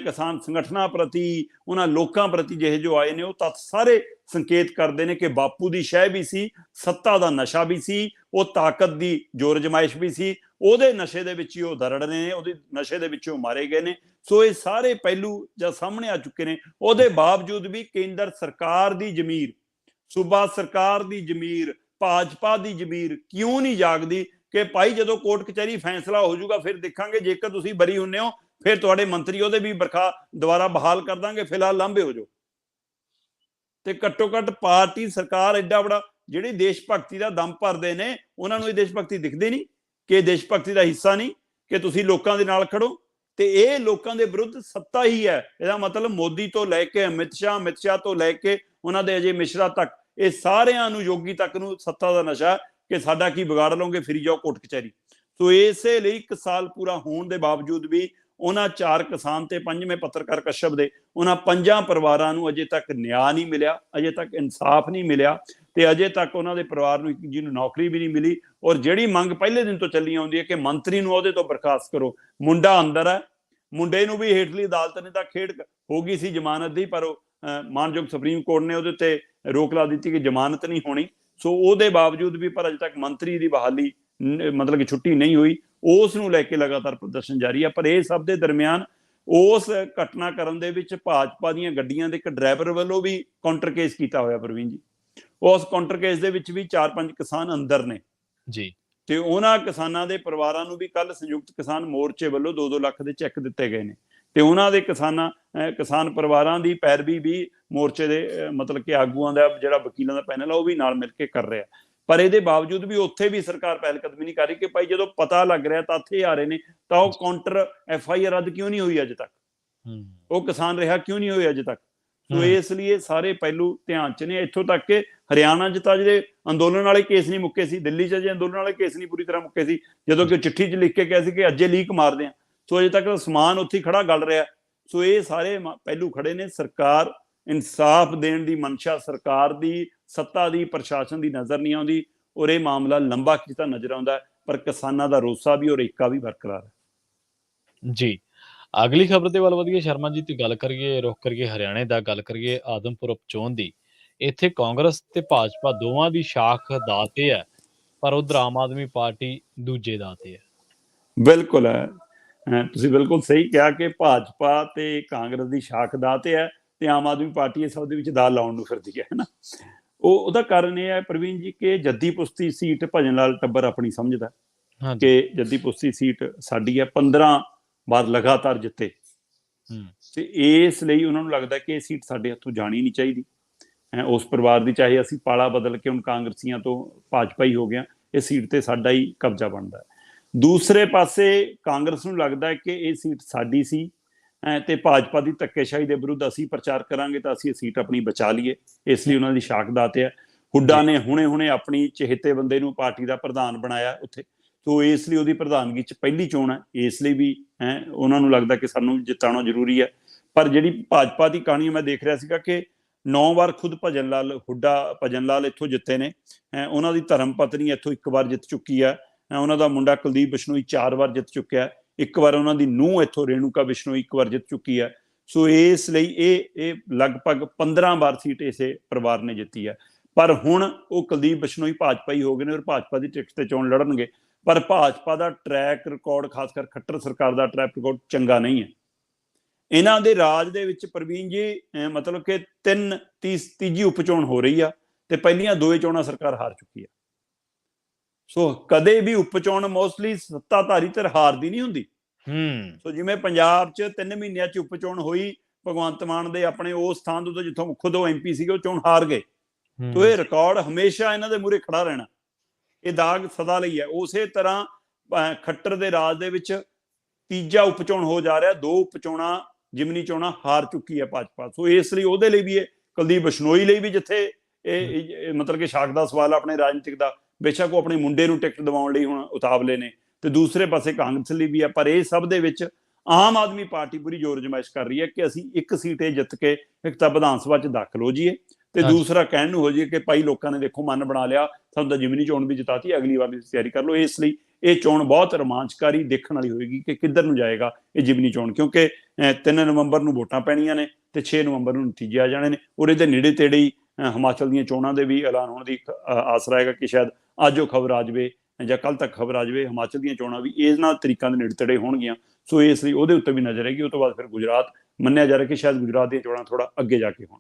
ਕਿਸਾਨ ਸੰਗਠਨਾਂ ਪ੍ਰਤੀ, ਉਹਨਾਂ ਲੋਕਾਂ ਪ੍ਰਤੀ ਜਿਹੇ ਜੋ ਆਏ ਨੇ, ਉਹ ਤੱਥ ਸਾਰੇ ਸੰਕੇਤ ਕਰਦੇ ਨੇ ਕਿ ਬਾਪੂ ਦੀ ਸ਼ਹਿ ਵੀ ਸੀ, ਸੱਤਾ ਦਾ ਨਸ਼ਾ ਵੀ ਸੀ, ਉਹ ਤਾਕਤ ਦੀ ਜ਼ੋਰ ਅਜ਼ਮਾਇਸ਼ ਵੀ ਸੀ, ਉਹਦੇ ਨਸ਼ੇ ਦੇ ਵਿੱਚ ਹੀ ਉਹ ਦਰੜ ਨੇ, ਉਹਦੇ ਨਸ਼ੇ ਦੇ ਵਿੱਚੋਂ ਮਾਰੇ ਗਏ ਨੇ। ਸੋ ਇਹ ਸਾਰੇ ਪਹਿਲੂ ਜਦ ਸਾਹਮਣੇ ਆ ਚੁੱਕੇ ਨੇ, ਉਹਦੇ ਬਾਵਜੂਦ ਵੀ ਕੇਂਦਰ ਸਰਕਾਰ ਦੀ ਜ਼ਮੀਰ, ਸੂਬਾ ਸਰਕਾਰ ਦੀ ਜ਼ਮੀਰ, ਭਾਜਪਾ ਦੀ ਜ਼ਮੀਰ ਕਿਉਂ ਨਹੀਂ ਜਾਗਦੀ ਕਿ ਭਾਈ ਜਦੋਂ ਕੋਰਟ ਕਚਹਿਰੀ ਫੈਸਲਾ ਹੋ ਜਾਊਗਾ ਫਿਰ ਦੇਖਾਂਗੇ, ਜੇਕਰ ਤੁਸੀਂ ਬਰੀ ਹੁੰਨੇ ਹੋ ਫਿਰ ਤੁਹਾਡੇ ਮੰਤਰੀ ਉਹਦੇ ਵੀ ਬਰਖਾ ਦੁਬਾਰਾ ਬਹਾਲ ਕਰ ਦਾਂਗੇ, ਫਿਲਹਾਲ ਲਾਂਭੇ ਹੋ ਜਾਓ। ਤੇ ਘੱਟੋ ਘੱਟ ਪਾਰਟੀ ਸਰਕਾਰ ਐਡਾ ਬੜਾ ਜਿਹੜੀ ਦੇਸ਼ ਭਗਤੀ ਦਾ ਦਮ ਭਰਦੇ ਨੇ, ਉਹਨਾਂ ਨੂੰ ਇਹ ਦੇਸ਼ ਭਗਤੀ ਦਿਖਦੀ ਨਹੀਂ ਕਿ ਦੇਸ਼ ਭਗਤੀ ਦਾ ਹਿੱਸਾ ਨਹੀਂ ਕਿ ਤੁਸੀਂ ਲੋਕਾਂ ਦੇ ਨਾਲ ਖੜੋ। ਤੇ ਇਹ ਲੋਕਾਂ ਦੇ ਵਿਰੁੱਧ ਸੱਤਾ ਹੀ ਹੈ। ਇਹਦਾ ਮਤਲਬ ਮੋਦੀ ਤੋਂ ਲੈ ਕੇ ਅਮਿਤ ਸ਼ਾਹ ਤੋਂ ਲੈ ਕੇ ਉਹਨਾਂ ਦੇ ਅਜੇ ਮਿਸ਼ਰਾ ਤੱਕ, ਇਹ ਸਾਰਿਆਂ ਨੂੰ, ਯੋਗੀ ਤੱਕ ਨੂੰ ਸੱਤਾ ਦਾ ਨਸ਼ਾ ਕਿ ਸਾਡਾ ਕੀ ਵਿਗਾੜ ਲਓਗੇ, ਫਿਰੀ ਜਾਓ ਕੋਰਟ ਕਚਹਿਰੀ। ਸੋ ਇਸੇ ਲਈ 1 ਸਾਲ ਪੂਰਾ ਹੋਣ ਦੇ ਬਾਵਜੂਦ ਵੀ ਉਹਨਾਂ 4 ਕਿਸਾਨ ਤੇ 5ਵੇਂ ਪੱਤਰਕਾਰ ਕਸ਼ਪ ਦੇ ਉਹਨਾਂ 5 ਪਰਿਵਾਰਾਂ ਨੂੰ ਅਜੇ ਤੱਕ ਨਿਆਂ ਨਹੀਂ ਮਿਲਿਆ, ਅਜੇ ਤੱਕ ਇਨਸਾਫ ਨਹੀਂ ਮਿਲਿਆ ਤੇ ਅਜੇ ਤੱਕ ਉਹਨਾਂ ਦੇ ਪਰਿਵਾਰ ਨੂੰ ਜਿਹਨੂੰ ਨੌਕਰੀ ਵੀ ਨਹੀਂ ਮਿਲੀ। ਔਰ ਜਿਹੜੀ ਮੰਗ ਪਹਿਲੇ ਦਿਨ ਤੋਂ ਚੱਲੀ ਆਉਂਦੀ ਹੈ ਕਿ ਮੰਤਰੀ ਨੂੰ ਅਹੁਦੇ ਤੋਂ ਬਰਖਾਸਤ ਕਰੋ, ਮੁੰਡਾ ਅੰਦਰ ਹੈ, ਮੁੰਡੇ ਨੂੰ ਵੀ ਹੇਠਲੀ ਅਦਾਲਤ ਨੇ ਤਾਂ ਖੇਡ ਹੋ ਗਈ ਸੀ ਜ਼ਮਾਨਤ ਦੀ, ਪਰ ਉਹ ਮਾਨਯੋਗ ਸੁਪਰੀਮ ਕੋਰਟ ਨੇ ਉਹਦੇ ਉੱਤੇ ਰੋਕ ਲਾ ਦਿੱਤੀ ਕਿ ਜ਼ਮਾਨਤ ਨਹੀਂ ਹੋਣੀ। ਸੋ ਉਹਦੇ ਬਾਵਜੂਦ ਵੀ ਪਰ ਅਜੇ ਤੱਕ ਮੰਤਰੀ ਦੀ ਬਹਾਲੀ ਮਤਲਬ ਕਿ ਛੁੱਟੀ ਨਹੀਂ ਹੋਈ, ਉਸ ਨੂੰ ਲੈ ਕੇ ਲਗਾਤਾਰ ਪ੍ਰਦਰਸ਼ਨ ਜਾਰੀ ਹੈ। ਪਰ ਇਹ ਸਭ ਦੇ ਦਰਮਿਆਨ ਉਸ ਘਟਨਾਕ੍ਰਮ ਦੇ ਵਿੱਚ ਭਾਜਪਾ ਦੀਆਂ ਗੱਡੀਆਂ ਦੇ ਇੱਕ ਡਰਾਈਵਰ ਵੱਲੋਂ ਵੀ ਕਾਊਂਟਰ ਕੇਸ ਕੀਤਾ ਹੋਇਆ ਪ੍ਰਵੀਨ ਜੀ। ਉਸ ਕਾਊਂਟਰ ਕੇਸ ਦੇ ਵਿੱਚ ਵੀ 4-5 ਕਿਸਾਨ ਅੰਦਰ ਨੇ ਜੀ, ਤੇ ਉਹਨਾਂ ਕਿਸਾਨਾਂ ਦੇ ਪਰਿਵਾਰਾਂ ਨੂੰ ਵੀ ਕੱਲ ਸੰਯੁਕਤ ਕਿਸਾਨ ਮੋਰਚੇ ਵੱਲੋਂ 2-2 ਲੱਖ ਦੇ ਚੈੱਕ ਦਿੱਤੇ ਗਏ ਨੇ ਤੇ ਉਹਨਾਂ ਦੇ ਕਿਸਾਨ ਪਰਿਵਾਰਾਂ ਦੀ ਪੈਰਵੀ ਵੀ ਮੋਰਚੇ ਦੇ ਮਤਲਬ ਕਿ ਆਗੂਆਂ ਦਾ ਜਿਹੜਾ ਵਕੀਲਾਂ ਦਾ ਪੈਨਲ ਆ ਉਹ ਵੀ ਨਾਲ ਮਿਲ ਕੇ ਕਰ ਰਿਹਾ। ਪਰ ਇਹਦੇ ਬਾਵਜੂਦ ਵੀ ਉੱਥੇ ਵੀ ਸਰਕਾਰ ਪਹਿਲ ਕਦਮੀ ਨਹੀਂ ਕਰ ਰਹੀ ਕਿ ਭਾਈ ਜਦੋਂ ਪਤਾ ਲੱਗ ਰਿਹਾ ਤੱਥ ਇਹ ਆ ਰਹੇ ਨੇ ਤਾਂ ਉਹ ਕਾਊਂਟਰ FIR ਰੱਦ ਕਿਉਂ ਨਹੀਂ ਹੋਈ ਅਜੇ ਤੱਕ, ਉਹ ਕਿਸਾਨ ਰਿਹਾ ਕਿਉਂ ਨਹੀਂ ਹੋਈ ਅਜੇ ਤੱਕ। ਸੋ ਇਸ ਲਈ ਇਹ ਸਾਰੇ ਪਹਿਲੂ ਧਿਆਨ 'ਚ ਨੇ। ਇੱਥੋਂ ਤੱਕ ਕਿ ਹਰਿਆਣਾ 'ਚ ਤਾਂ ਜਿਹੜੇ ਅੰਦੋਲਨ ਵਾਲੇ ਕੇਸ ਨਹੀਂ ਮੁੱਕੇ ਸੀ, ਦਿੱਲੀ 'ਚ ਅਜੇ ਅੰਦੋਲਨ ਵਾਲੇ ਕੇਸ ਨਹੀਂ ਪੂਰੀ ਤਰ੍ਹਾਂ ਮੁੱਕੇ ਸੀ, ਜਦੋਂ ਕਿ ਚਿੱਠੀ 'ਚ ਲਿਖ ਕੇ ਕਿਹਾ ਸੀ ਕਿ ਅੱਜੇ ਲੀਕ ਮਾਰਦੇ ਆ। ਸੋ ਅਜੇ ਤੱਕ ਸਮਾਨ ਉੱਥੇ ਖੜਾ ਗਲ ਰਿਹਾ। ਸੋ ਇਹ ਸਾਰੇ ਪਹਿਲੂ ਖੜੇ ਨੇ। ਸਰਕਾਰ ਇਨਸਾਫ ਦੇਣ ਦੀ ਮਨਸ਼ਾ ਸਰਕਾਰ ਦੀ, ਸੱਤਾ ਦੀ, ਪ੍ਰਸ਼ਾਸਨ ਦੀ ਨਜ਼ਰ ਨਹੀਂ ਆਉਂਦੀ ਔਰ ਇਹ ਮਾਮਲਾ ਲੰਬਾ ਖਿੱਚਦਾ ਨਜ਼ਰ ਆਉਂਦਾ, ਪਰ ਕਿਸਾਨਾਂ ਦਾ ਰੋਸਾ ਵੀ ਔਰ ਏਕਾ ਵੀ ਬਰਕਰਾਰ ਹੈ। ਜੀ, ਅਗਲੀ ਖਬਰ ਦੇ ਵੱਲ ਵਧੀਏ ਸ਼ਰਮਾ ਜੀ ਤੇ ਗੱਲ ਕਰੀਏ, ਰੁਖ ਕਰੀਏ ਹਰਿਆਣੇ ਦਾ, ਗੱਲ ਕਰੀਏ ਆਦਮਪੁਰ ਉਪਚੋਣ ਦੀ। ਇੱਥੇ ਕਾਂਗਰਸ ਤੇ ਭਾਜਪਾ ਦੋਵਾਂ ਦੀ ਸ਼ਾਖ ਦਾਅ ਤੇ ਹੈ, ਪਰ ਉਧਰ ਆਮ ਆਦਮੀ ਪਾਰਟੀ ਦੂਜੇ ਦਾਅ ਤੇ ਹੈ। ਬਿਲਕੁਲ ਹੈ, ਤੁਸੀਂ ਬਿਲਕੁਲ ਸਹੀ ਕਿਹਾ ਕਿ ਭਾਜਪਾ ਤੇ ਕਾਂਗਰਸ ਦੀ ਸ਼ਾਖ ਦਾਅ ਤੇ ਹੈ ਤੇ ਆਮ ਆਦਮੀ ਪਾਰਟੀ ਇਸ ਸਭ ਦੇ ਵਿੱਚ ਦਾਅ ਲਾਉਣ ਨੂੰ ਫਿਰਦੀ ਹੈ ਨਾ। ਉਹਦਾ ਕਾਰਨ ਇਹ ਹੈ ਪ੍ਰਵੀਨ ਜੀ ਕਿ ਜੱਦੀ ਪੁਸ਼ਤੀ ਸੀਟ ਭਜਨ ਲਾਲ ਟੱਬਰ ਆਪਣੀ ਸਮਝਦਾ ਕਿ ਜੱਦੀ ਪੁਸ਼ਤੀ ਸੀਟ ਸਾਡੀ ਹੈ, 15 ਵਾਰ ਲਗਾਤਾਰ ਜਿੱਤੇ, ਤੇ ਇਸ ਲਈ ਉਹਨਾਂ ਨੂੰ ਲੱਗਦਾ ਕਿ ਇਹ ਸੀਟ ਸਾਡੇ ਹੱਥੋਂ ਜਾਣੀ ਨਹੀਂ ਚਾਹੀਦੀ ਉਸ ਪਰਿਵਾਰ ਦੀ, ਚਾਹੇ ਅਸੀਂ ਪਾਲਾ ਬਦਲ ਕੇ ਹੁਣ ਕਾਂਗਰਸੀਆਂ ਤੋਂ ਭਾਜਪਾ ਹੀ ਹੋ ਗਿਆ, ਇਹ ਸੀਟ ਤੇ ਸਾਡਾ ਹੀ ਕਬਜ਼ਾ ਬਣਦਾ ਹੈ। ਦੂਸਰੇ ਪਾਸੇ ਕਾਂਗਰਸ ਨੂੰ ਲੱਗਦਾ ਹੈ ਕਿ ਇਹ ਸੀਟ ਸਾਡੀ ਸੀ ਤੇ ਭਾਜਪਾ ਦੀ ਧੱਕੇਸ਼ਾਹੀ ਦੇ ਵਿਰੁੱਧ ਅਸੀਂ ਪ੍ਰਚਾਰ ਕਰਾਂਗੇ ਤਾਂ ਅਸੀਂ ਇਹ ਸੀਟ ਆਪਣੀ ਬਚਾ ਲਈਏ, ਇਸ ਲਈ ਉਹਨਾਂ ਦੀ ਸ਼ਾਖ ਦਾਤੇ ਹੈ। ਹੁੱਡਾ ਨੇ ਹੁਣੇ ਆਪਣੀ ਚਹੇਤੇ ਬੰਦੇ ਨੂੰ ਪਾਰਟੀ ਦਾ ਪ੍ਰਧਾਨ ਬਣਾਇਆ ਉੱਥੇ, ਤੋ ਇਸ ਲਈ ਉਹਦੀ ਪ੍ਰਧਾਨਗੀ 'ਚ ਪਹਿਲੀ ਚੋਣ ਹੈ, ਇਸ ਲਈ ਵੀ ਉਹਨਾਂ ਨੂੰ ਲੱਗਦਾ ਕਿ ਸਾਨੂੰ ਜਿਤਾਉਣਾ ਜ਼ਰੂਰੀ ਹੈ। ਪਰ ਜਿਹੜੀ ਭਾਜਪਾ ਦੀ ਕਹਾਣੀ ਮੈਂ ਦੇਖ ਰਿਹਾ ਸੀਗਾ ਕਿ 9 ਵਾਰ ਖੁਦ ਭਜਨ ਲਾਲ ਇੱਥੋਂ ਜਿੱਤੇ ਨੇ, ਉਹਨਾਂ ਦੀ ਧਰਮ ਪਤਨੀ ਇੱਥੋਂ 1 ਵਾਰ ਜਿੱਤ ਚੁੱਕੀ ਹੈ, ਉਹਨਾਂ ਦਾ ਮੁੰਡਾ ਕੁਲਦੀਪ ਬਿਸ਼ਨੋਈ 4 ਵਾਰ ਜਿੱਤ ਚੁੱਕਿਆ, 1 ਵਾਰ ਉਹਨਾਂ ਦੀ ਨੂੰਹ ਇੱਥੋਂ ਰੇਣੂਕਾ ਬਿਸ਼ਨੋਈ 1 ਵਾਰ ਜਿੱਤ ਚੁੱਕੀ ਹੈ। ਸੋ ਇਸ ਲਈ ਇਹ ਲਗਭਗ 15 ਵਾਰ ਸੀਟ ਇਸੇ ਪਰਿਵਾਰ ਨੇ ਜਿੱਤੀ ਹੈ। ਪਰ ਹੁਣ ਉਹ ਕੁਲਦੀਪ ਬਿਸ਼ਨੋਈ ਭਾਜਪਾ ਹੀ ਹੋ ਗਏ ਨੇ ਔਰ ਭਾਜਪਾ ਦੀ ਟਿਕਟ ਤੇ ਚੋਣ ਲੜਨਗੇ। ਪਰ ਭਾਜਪਾ ਦਾ ਟਰੈਕ ਰਿਕਾਰਡ, ਖਾਸ ਕਰ ਖੱਟਰ ਸਰਕਾਰ ਦਾ ਟਰੈਕ ਰਿਕਾਰਡ ਚੰਗਾ ਨਹੀਂ ਹੈ। ਇਹਨਾਂ ਦੇ ਰਾਜ ਦੇ ਵਿੱਚ ਪ੍ਰਵੀਨ ਜੀ ਮਤਲਬ ਕਿ ਤੀਜੀ ਉਪਚੋਣ ਹੋ ਰਹੀ ਆ ਤੇ ਪਹਿਲੀਆਂ 2 ਚੋਣਾਂ ਸਰਕਾਰ ਹਾਰ ਚੁੱਕੀ ਆ। ਸੋ ਕਦੇ ਵੀ ਉਪਚੋਣ ਮੋਸਟਲੀ ਸੱਤਾਧਾਰੀ ਧਿਰ ਹਾਰਦੀ ਨਹੀਂ ਹੁੰਦੀ। ਸੋ ਜਿਵੇਂ ਪੰਜਾਬ 'ਚ 3 ਮਹੀਨਿਆਂ 'ਚ ਉਪਚੋਣ ਹੋਈ, ਭਗਵੰਤ ਮਾਨ ਦੇ ਆਪਣੇ ਉਸ ਸਥਾਨ ਤੋਂ ਜਿੱਥੋਂ ਖੁਦ ਉਹ MP ਸੀਗੇ, ਉਹ ਚੋਣ ਹਾਰ ਗਏ। ਤੋ ਇਹ ਰਿਕਾਰਡ ਹਮੇਸ਼ਾ ਇਹਨਾਂ ਦੇ ਮੂਹਰੇ ਖੜਾ ਰਹਿਣਾ, ਇਹ ਦਾਗ ਸਦਾ ਲਈ ਹੈ। ਉਸੇ ਤਰ੍ਹਾਂ ਖੱਟਰ ਦੇ ਰਾਜ ਦੇ ਵਿੱਚ ਤੀਜਾ ਉਪਚੋਣ ਹੋ ਜਾ ਰਿਹਾ, 2 ਉਪਚੋਣਾਂ ਜਿਮਨੀ ਚੋਣਾਂ ਹਾਰ ਚੁੱਕੀ ਹੈ ਭਾਜਪਾ। ਸੋ ਇਸ ਲਈ ਉਹਦੇ ਲਈ ਵੀ ਇਹ ਕੁਲਦੀਪ ਬਿਸ਼ਨੋਈ ਲਈ ਵੀ, ਜਿੱਥੇ ਇਹ ਮਤਲਬ ਕਿ ਸ਼ਾਖ ਦਾ ਸਵਾਲ ਆਪਣੇ ਰਾਜਨੀਤਿਕ ਦਾ, ਬੇਸ਼ੱਕ ਉਹ ਆਪਣੇ ਮੁੰਡੇ ਨੂੰ ਟਿਕਟ ਦਿਵਾਉਣ ਲਈ ਹੁਣ ਉਤਾਵਲੇ ਨੇ, ਤੇ ਦੂਸਰੇ ਪਾਸੇ ਕਾਂਗਰਸ ਲਈ ਵੀ ਹੈ। ਪਰ ਇਹ ਸਭ ਦੇ ਵਿੱਚ ਆਮ ਆਦਮੀ ਪਾਰਟੀ ਪੂਰੀ ਜ਼ੋਰ ਅਜ਼ਮਾਇਸ਼ ਕਰ ਰਹੀ ਹੈ ਕਿ ਅਸੀਂ 1 ਸੀਟ ਇਹ ਜਿੱਤ ਕੇ ਇੱਕ ਤਾਂ ਵਿਧਾਨ ਸਭਾ 'ਚ ਦਾਖਲ ਹੋ ਜਾਈਏ, ਤੇ ਦੂਸਰਾ ਕਹਿਣ ਨੂੰ ਹੋ ਜਾਈਏ ਕਿ ਭਾਈ ਲੋਕਾਂ ਨੇ ਦੇਖੋ ਮਨ ਬਣਾ ਲਿਆ, ਸਾਨੂੰ ਤਾਂ ਜਿਮਨੀ ਚੋਣ ਵੀ ਜਿਤਾਤੀ, ਅਗਲੀ ਵਾਰ ਦੀ ਤਿਆਰੀ ਕਰ ਲਓ। ਇਸ ਲਈ ਇਹ ਚੋਣ ਬਹੁਤ ਰੋਮਾਂਚਕਾਰੀ ਦੇਖਣ ਵਾਲੀ ਹੋਏਗੀ ਕਿ ਕਿੱਧਰ ਨੂੰ ਜਾਏਗਾ ਇਹ ਜਿਮਨੀ ਚੋਣ, ਕਿਉਂਕਿ 3 ਨਵੰਬਰ ਨੂੰ ਵੋਟਾਂ ਪੈਣੀਆਂ ਨੇ ਤੇ 6 ਨਵੰਬਰ ਨੂੰ ਨਤੀਜੇ ਆ ਜਾਣੇ ਨੇ, ਔਰ ਇਹਦੇ ਨੇੜੇ ਤੇੜੇ ਹੀ ਹਿਮਾਚਲ ਦੀਆਂ ਚੋਣਾਂ ਦੇ ਵੀ ਐਲਾਨ ਹੋਣ ਦੀ ਆਸ ਰਹੇਗਾ ਕਿ ਸ਼ਾਇਦ ਅੱਜ ਉਹ ਖਬਰ ਆ ਜਾਵੇ ਜਾਂ ਕੱਲ ਤੱਕ ਖਬਰ ਆ ਜਾਵੇ। ਹਿਮਾਚਲ ਦੀਆਂ ਚੋਣਾਂ ਵੀ ਇਹਨਾਂ ਤਰੀਕਾਂ ਦੇ ਨੇੜੇ ਤੇੜੇ ਹੋਣਗੀਆਂ, ਸੋ ਇਸ ਲਈ ਉਹਦੇ ਉੱਤੇ ਵੀ ਨਜ਼ਰ ਹੈਗੀ। ਉਹ ਤੋਂ ਬਾਅਦ ਫਿਰ ਗੁਜਰਾਤ, ਮੰਨਿਆ ਜਾ ਰਿਹਾ ਕਿ ਸ਼ਾਇਦ ਗੁਜਰਾਤ ਦੀਆਂ ਚੋਣਾਂ ਥੋੜਾ ਅੱਗੇ ਜਾ ਕੇ ਹੋਣ।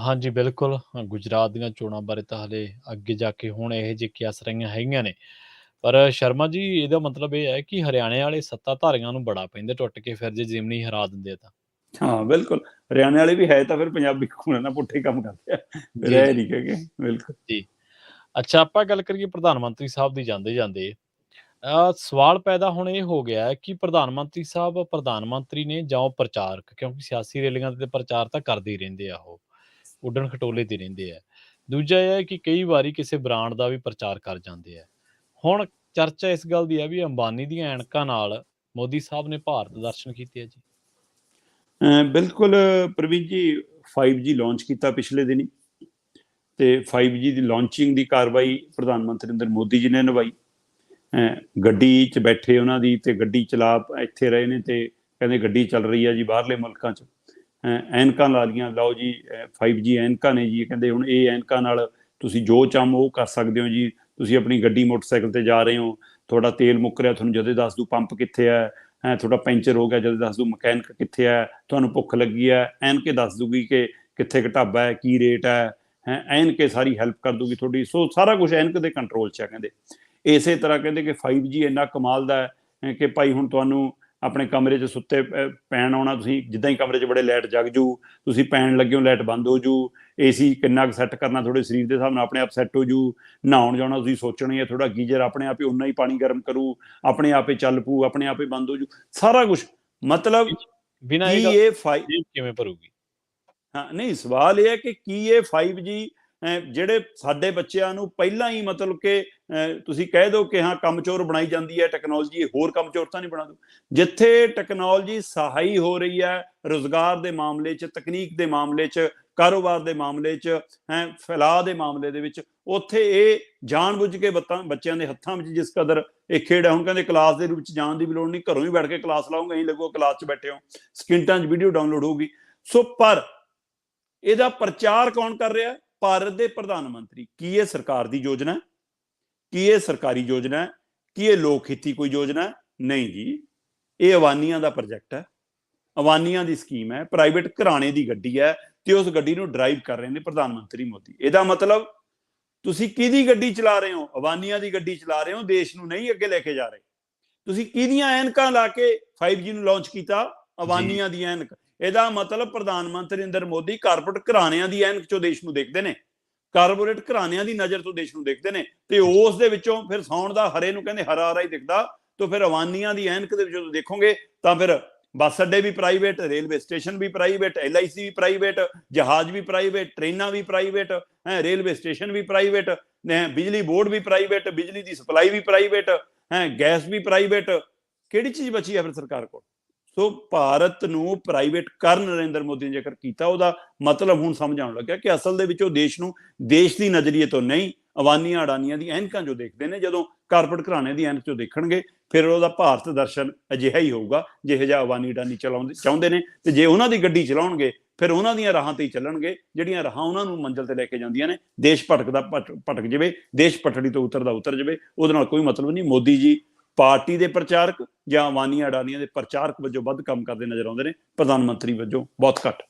ਹਾਂਜੀ ਬਿਲਕੁਲ, ਗੁਜਰਾਤ ਦੀਆਂ ਚੋਣਾਂ ਬਾਰੇ ਤਾਂ ਹਲੇ ਅੱਗੇ ਜਾ ਕੇ ਹੁਣ ਇਹੋ ਜਿਹੇ ਕਿਆਸ ਰਹੀਆਂ ਹੈਗੀਆਂ ਨੇ। ਪਰ ਸ਼ਰਮਾ ਜੀ, ਇਹਦਾ ਮਤਲਬ ਇਹ ਹੈ ਕਿ ਹਰਿਆਣੇ ਵਾਲੇ ਸੱਤਾਧਾਰੀਆਂ ਨੂੰ ਬੜਾ ਪੈਂਦੇ ਟੁੱਟ ਕੇ ਫਿਰ, ਜੇ ਜਿਮਨੀ ਹਰਾ ਦਿੰਦੇ ਤਾਂ। ਹਾਂ ਬਿਲਕੁਲ, ਹਰਿਆਣੇ ਵਾਲੇ ਵੀ ਹੈ ਤਾਂ ਫਿਰ ਪੰਜਾਬੀ ਖੂਨ ਨਾਲ ਪੁੱਠੇ ਕੰਮ ਕਰਦੇ ਆ, ਰਹਿ ਨਹੀਂ ਹੈਗੇ। ਬਿਲਕੁਲ ਜੀ। ਅੱਛਾ, ਆਪਾਂ ਗੱਲ ਕਰੀਏ ਪ੍ਰਧਾਨ ਮੰਤਰੀ ਸਾਹਿਬ ਦੀ ਜਾਂਦੇ ਜਾਂਦੇ, ਸਵਾਲ ਪੈਦਾ ਹੁਣ ਇਹ ਹੋ ਗਿਆ ਕਿ ਪ੍ਰਧਾਨ ਮੰਤਰੀ ਸਾਹਿਬ ਪ੍ਰਧਾਨ ਮੰਤਰੀ ਨੇ ਜਾਂ ਉਹ ਪ੍ਰਚਾਰਕ, ਕਿਉਂਕਿ ਸਿਆਸੀ ਰੈਲੀਆਂ ਤੇ ਪ੍ਰਚਾਰ ਤਾਂ ਕਰਦੇ ਹੀ ਰਹਿੰਦੇ ਆ, ਉਹ ਉੱਡਣ ਖਟੋਲੇ ਤੇ ਰਹਿੰਦੇ ਆ। ਦੂਜਾ ਇਹ ਹੈ ਕਿ ਕਈ ਵਾਰੀ ਕਿਸੇ ਬ੍ਰਾਂਡ ਦਾ ਵੀ ਪ੍ਰਚਾਰ ਕਰ ਜਾਂਦੇ ਆ। ਹੁਣ ਚਰਚਾ ਇਸ ਗੱਲ ਦੀ ਹੈ ਵੀ ਅੰਬਾਨੀ ਦੀਆਂ ਐਨਕਾਂ ਨਾਲ ਮੋਦੀ ਸਾਹਿਬ ਨੇ ਭਾਰਤ ਦਰਸ਼ਨ ਕੀਤੇ ਆ ਜੀ। ਬਿਲਕੁਲ ਪ੍ਰਵੀਨ ਜੀ, 5G ਲਾਂਚ ਕੀਤਾ ਪਿਛਲੇ ਦਿਨੀ, ਤੇ 5G ਦੀ ਲਾਂਚਿੰਗ ਦੀ ਕਾਰਵਾਈ ਪ੍ਰਧਾਨ ਮੰਤਰੀ ਨਰਿੰਦਰ ਮੋਦੀ ਜੀ ਨੇ ਨਿਭਾਈ। ਗੱਡੀ 'ਚ ਬੈਠੇ ਉਹਨਾਂ ਦੀ, ਤੇ ਗੱਡੀ ਚਲਾ ਇੱਥੇ ਰਹੇ ਨੇ, ਤੇ ਕਹਿੰਦੇ ਗੱਡੀ ਚੱਲ ਰਹੀ ਹੈ ਜੀ ਬਾਹਰਲੇ ਮੁਲਕਾਂ 'ਚ, ਐਨਕਾਂ ਲਾ ਲਈਆਂ, ਲਓ ਜੀ 5G ਐਨਕਾਂ ਨੇ ਜੀ, ਕਹਿੰਦੇ ਹੁਣ ਇਹ ਐਨਕਾਂ ਨਾਲ ਤੁਸੀਂ ਜੋ ਚਾਹੋ ਉਹ ਕਰ ਸਕਦੇ ਹੋ ਜੀ। ਤੁਸੀਂ ਆਪਣੀ ਗੱਡੀ ਮੋਟਰਸਾਈਕਲ ਤੇ ਜਾ ਰਹੇ ਹੋ, ਤੁਹਾਡਾ ਤੇਲ ਮੁੱਕ ਰਿਹਾ, ਤੁਹਾਨੂੰ ਜਦੇ ਦੱਸ ਦੂ ਪੰਪ ਕਿੱਥੇ ਹੈ, ਤੁਹਾਡਾ ਪੈਂਚਰ ਹੋ ਗਿਆ ਜਦੇ ਦੱਸ ਦੂ ਮਕੈਨਿਕ ਕਿੱਥੇ ਹੈ, ਤੁਹਾਨੂੰ ਭੁੱਖ ਲੱਗੀ ਹੈ ਐਨਕੇ ਦੱਸ ਦੂਗੀ ਕਿ ਕਿੱਥੇ ਕੁ ਢਾਬਾ ਹੈ, ਕੀ ਰੇਟ ਹੈ, ਐਨਕੇ ਸਾਰੀ ਹੈਲਪ ਕਰ ਦੂਗੀ ਤੁਹਾਡੀ। ਸੋ ਸਾਰਾ ਕੁਝ ਐਨਕ ਦੇ ਕੰਟਰੋਲ 'ਚ ਹੈ। ਕਹਿੰਦੇ ਇਸੇ ਤਰ੍ਹਾਂ ਕਹਿੰਦੇ ਕਿ 5G ਇੰਨਾ ਕਮਾਲ ਦਾ ਹੈ ਕਿ ਭਾਈ ਹੁਣ ਤੁਹਾਨੂੰ ਆਪਣੇ ਕਮਰੇ 'ਚ ਸੁੱਤੇ ਪੈਣ ਆਉਣਾ, ਤੁਸੀਂ ਜਿੱਦਾਂ ਹੀ ਕਮਰੇ 'ਚ ਬੜੇ ਲਾਈਟ ਜਗ ਜੂ, ਤੁਸੀਂ ਪੈਣ ਲੱਗੇ ਹੋ ਲਾਈਟ ਬੰਦ ਹੋ ਜੂ, AC ਕਿੰਨਾ ਕੁ ਸੈੱਟ ਕਰਨਾ ਤੁਹਾਡੇ ਸਰੀਰ ਦੇ ਹਿਸਾਬ ਨਾਲ ਆਪਣੇ ਆਪ ਸੈੱਟ ਹੋ ਜੂ, ਨਹਾਉਣ ਜਾਣਾ ਤੁਸੀਂ ਸੋਚਣਾ ਹੀ ਹੈ, ਥੋੜਾ ਗੀਜ਼ਰ ਆਪਣੇ ਆਪ ਹੀ ਉਨਾ ਹੀ ਪਾਣੀ ਗਰਮ ਕਰੂ, ਆਪਣੇ ਆਪ ਹੀ ਚੱਲ ਪੂ, ਆਪਣੇ ਆਪ ਹੀ ਬੰਦ ਹੋ ਜੂ, ਸਾਰਾ ਕੁਝ। ਮਤਲਬ ਬਿਨਾਂ ਕੀ ਇਹ ਕਿਵੇਂ ਭਰੂਗੀ? ਹਾਂ ਨਹੀਂ, ਸਵਾਲ ਇਹ ਹੈ ਕਿ ਕੀ ਇਹ 5G ਜਿਹੜੇ ਸਾਡੇ ਬੱਚਿਆਂ ਨੂੰ ਪਹਿਲਾਂ ਹੀ ਮਤਲਬ ਕਿ ਤੁਸੀਂ ਕਹਿ ਦਿਓ ਕਿ ਹਾਂ ਕਮਚੋਰ ਬਣਾਈ ਜਾਂਦੀ ਹੈ ਟੈਕਨੋਲੋਜੀ, ਹੋਰ ਕਮਚੋਰ ਤਾਂ ਨਹੀਂ ਬਣਾ ਦੂ। ਜਿੱਥੇ ਟੈਕਨੋਲੋਜੀ ਸਹਾਈ ਹੋ ਰਹੀ ਹੈ ਰੁਜ਼ਗਾਰ ਦੇ ਮਾਮਲੇ 'ਚ, ਤਕਨੀਕ ਦੇ ਮਾਮਲੇ 'ਚ, ਕਾਰੋਬਾਰ ਦੇ ਮਾਮਲੇ 'ਚ, ਫੈਲਾਅ ਦੇ ਮਾਮਲੇ ਦੇ ਵਿੱਚ, ਉੱਥੇ ਇਹ ਜਾਣਬੁੱਝ ਕੇ ਬੱਚਿਆਂ ਦੇ ਹੱਥਾਂ ਵਿੱਚ ਜਿਸ ਕਦਰ ਇਹ ਖੇਡ ਹੈ। ਹੁਣ ਕਹਿੰਦੇ ਕਲਾਸ ਦੇ ਵਿੱਚ ਜਾਣ ਦੀ ਵੀ ਲੋੜ ਨਹੀਂ, ਘਰੋਂ ਹੀ ਬੈਠ ਕੇ ਕਲਾਸ ਲਾਉਂਗੇ, ਅਸੀਂ ਲੱਗੋ ਕਲਾਸ 'ਚ ਬੈਠੇ ਹੋ, ਸਕਿੰਟਾਂ 'ਚ ਵੀਡੀਓ ਡਾਊਨਲੋਡ ਹੋਊਗੀ। ਸੋ ਪਰ ਇਹਦਾ ਪ੍ਰਚਾਰ ਕੌਣ ਕਰ ਰਿਹਾ? ਭਾਰਤ ਦੇ ਪ੍ਰਧਾਨ ਮੰਤਰੀ। ਕੀ ਇਹ ਸਰਕਾਰ ਦੀ ਯੋਜਨਾ ਹੈ? ਕੀ ਇਹ ਸਰਕਾਰੀ ਯੋਜਨਾ ਹੈ? ਕੀ ਇਹ ਲੋਕ ਹਿੱਤੀ ਕੋਈ ਯੋਜਨਾ ਹੈ? ਨਹੀਂ ਜੀ, ਇਹ ਅਵਾਨੀਆਂ ਦਾ ਪ੍ਰੋਜੈਕਟ ਹੈ। ਅਵਾਨੀਆਂ ਦੀ ਸਕੀਮ ਹੈ, ਪ੍ਰਾਈਵੇਟ ਘਰਾਣੇ ਦੀ ਗੱਡੀ ਹੈ ਤੇ ਉਸ ਗੱਡੀ ਨੂੰ ਡਰਾਈਵ ਕਰ ਰਹੇ ਨੇ ਪ੍ਰਧਾਨ ਮੰਤਰੀ ਮੋਦੀ। ਇਹਦਾ ਮਤਲਬ ਤੁਸੀਂ ਕਿਹਦੀ ਗੱਡੀ ਚਲਾ ਰਹੇ ਹੋ? ਅਵਾਨੀਆਂ ਦੀ ਗੱਡੀ ਚਲਾ ਰਹੇ ਹੋ, ਦੇਸ਼ ਨੂੰ ਨਹੀਂ ਅੱਗੇ ਲੈ ਕੇ ਜਾ ਰਹੇ। ਤੁਸੀਂ ਕਿਹਦੀਆਂ ਐਨਕਾਂ ਲਾ ਕੇ 5G ਨੂੰ ਲਾਂਚ ਕੀਤਾ? ਅਵਾਨੀਆਂ ਦੀ ਐਨਕ। ਇਹਦਾ ਮਤਲਬ ਪ੍ਰਧਾਨ ਮੰਤਰੀ ਨਰਿੰਦਰ ਮੋਦੀ ਕਾਰਪੋਰੇਟ ਘਰਾਣਿਆਂ ਦੀ ਐਨਕ ਚੋਂ ਦੇਸ਼ ਨੂੰ ਦੇਖਦੇ ਨੇ, ਕਾਰਪੋਰੇਟ ਘਰਾਣਿਆਂ ਦੀ ਨਜ਼ਰ ਤੋਂ ਦੇਸ਼ ਨੂੰ ਦੇਖਦੇ ਨੇ, ਤੇ ਉਸ ਦੇ ਵਿੱਚੋਂ ਫਿਰ ਸੌਣ ਦਾ ਹਰੇ ਨੂੰ ਕਹਿੰਦੇ ਹਰਾ ਹਰਾ ਹੀ ਦਿਖਦਾ। ਤਾਂ ਫਿਰ ਅਵਾਨੀਆਂ ਦੀ ਐਨਕ ਦੇ ਵਿੱਚੋਂ ਦੇਖੋਗੇ ਤਾਂ ਫਿਰ ਬੱਸ ਅੱਡੇ ਵੀ ਪ੍ਰਾਈਵੇਟ, ਰੇਲਵੇ ਸਟੇਸ਼ਨ ਵੀ ਪ੍ਰਾਈਵੇਟ, LIC ਵੀ ਪ੍ਰਾਈਵੇਟ, ਜਹਾਜ਼ ਵੀ ਪ੍ਰਾਈਵੇਟ, ਟ੍ਰੇਨਾਂ ਵੀ ਪ੍ਰਾਈਵੇਟ, ਰੇਲਵੇ ਸਟੇਸ਼ਨ ਵੀ ਪ੍ਰਾਈਵੇਟ, ਬਿਜਲੀ ਬੋਰਡ ਵੀ ਪ੍ਰਾਈਵੇਟ, ਬਿਜਲੀ ਦੀ ਸਪਲਾਈ ਵੀ ਪ੍ਰਾਈਵੇਟ, ਗੈਸ ਵੀ ਪ੍ਰਾਈਵੇਟ। ਕਿਹੜੀ ਚੀਜ਼ ਬਚੀ ਹੈ ਫਿਰ ਸਰਕਾਰ ਕੋਲ? ਸੋ ਭਾਰਤ ਨੂੰ ਪ੍ਰਾਈਵੇਟ ਕਰਨ ਨਰਿੰਦਰ ਮੋਦੀ ਨੇ ਜੇਕਰ ਕੀਤਾ, ਉਹਦਾ ਮਤਲਬ ਹੁਣ ਸਮਝ ਆਉਣ ਲੱਗਿਆ ਕਿ ਅਸਲ ਦੇ ਵਿੱਚ ਉਹ ਦੇਸ਼ ਨੂੰ ਦੇਸ਼ ਦੀ ਨਜ਼ਰੀਏ ਤੋਂ ਨਹੀਂ, ਅਵਾਨੀਆਂ ਅਡਾਨੀਆਂ ਦੀ ਐਨਕਾਂ ਜੋ ਦੇਖਦੇ ਨੇ। ਜਦੋਂ ਕਾਰਪੋਰੇਟ ਘਰਾਣੇ ਦੀ ਐਨਕ ਚੋਂ ਦੇਖਣਗੇ ਫਿਰ ਉਹਦਾ ਭਾਰਤ ਦਰਸ਼ਨ ਅਜਿਹਾ ਹੀ ਹੋਊਗਾ ਜਿਹੋ ਜਿਹਾ ਅਵਾਨੀ ਅਡਾਨੀ ਚਲਾਉਂਦੇ ਚਾਹੁੰਦੇ ਨੇ। ਤੇ ਜੇ ਉਹਨਾਂ ਦੀ ਗੱਡੀ ਚਲਾਉਣਗੇ ਫਿਰ ਉਹਨਾਂ ਦੀਆਂ ਰਾਹਾਂ ਤੇ ਹੀ ਚੱਲਣਗੇ ਜਿਹੜੀਆਂ ਰਾਹਾਂ ਉਹਨਾਂ ਨੂੰ ਮੰਜ਼ਿਲ ਤੇ ਲੈ ਕੇ ਜਾਂਦੀਆਂ ਨੇ। ਦੇਸ਼ ਭਟਕਦਾ ਭਟਕ ਜਾਵੇ, ਦੇਸ਼ ਪਟੜੀ ਤੋਂ ਉਤਰ ਜਾਵੇ, ਉਹਦੇ ਨਾਲ ਕੋਈ ਮਤਲਬ ਨਹੀਂ। ਮੋਦੀ ਜੀ ਪਾਰਟੀ ਦੇ ਪ੍ਰਚਾਰਕ ਜਾਂ ਅਵਾਨੀਆਂ ਅਡਾਨੀਆਂ ਦੇ ਪ੍ਰਚਾਰਕ ਵਜੋਂ ਵੱਧ ਕੰਮ ਕਰਦੇ ਨਜ਼ਰ ਆਉਂਦੇ ਨੇ, ਪ੍ਰਧਾਨ ਮੰਤਰੀ ਵਜੋਂ ਬਹੁਤ ਘੱਟ।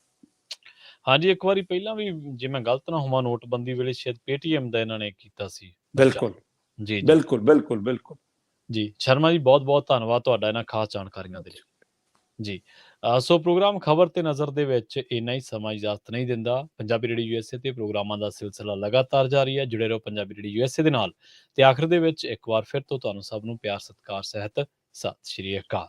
ਹਾਂਜੀ, ਇੱਕ ਵਾਰੀ ਪਹਿਲਾਂ ਵੀ ਜੇ ਮੈਂ ਗਲਤ ਨਾ ਹੋਵਾਂ ਨੋਟਬੰਦੀ ਵੇਲੇ ਸ਼ਾਇਦ ਪੇਟੀਐਮ ਦਾ ਇਹਨਾਂ ਨੇ ਕੀਤਾ ਸੀ। ਬਿਲਕੁਲ ਜੀ ਬਿਲਕੁਲ ਬਿਲਕੁਲ ਬਿਲਕੁਲ ਜੀ। ਸ਼ਰਮਾ ਜੀ ਬਹੁਤ ਬਹੁਤ ਧੰਨਵਾਦ ਤੁਹਾਡਾ ਇਹਨਾਂ ਖਾਸ ਜਾਣਕਾਰੀਆਂ ਦੇ ਲਈ ਜੀ। ਸੋ ਪ੍ਰੋਗਰਾਮ ਖਬਰ ਤੇ ਨਜ਼ਰ ਦੇ ਵਿੱਚ ਇੰਨਾ ਹੀ ਸਮਾਂ ਇਜਾਜ਼ਤ ਨਹੀਂ ਦਿੰਦਾ। ਪੰਜਾਬੀ ਰੇਡੀਓ USA ਤੇ ਪ੍ਰੋਗਰਾਮਾਂ ਦਾ ਸਿਲਸਿਲਾ ਲਗਾਤਾਰ ਜਾਰੀ ਹੈ। ਜੁੜੇ ਰਹੋ ਪੰਜਾਬੀ ਰੇਡੀਓ USA ਦੇ ਨਾਲ। ਤੇ ਆਖਰ ਦੇ ਵਿੱਚ ਇੱਕ ਵਾਰ ਫਿਰ ਤੋਂ ਤੁਹਾਨੂੰ ਸਭ ਨੂੰ ਪਿਆਰ ਸਤਿਕਾਰ ਸਹਿਤ ਸਤਿ ਸ਼੍ਰੀ ਅਕਾਲ।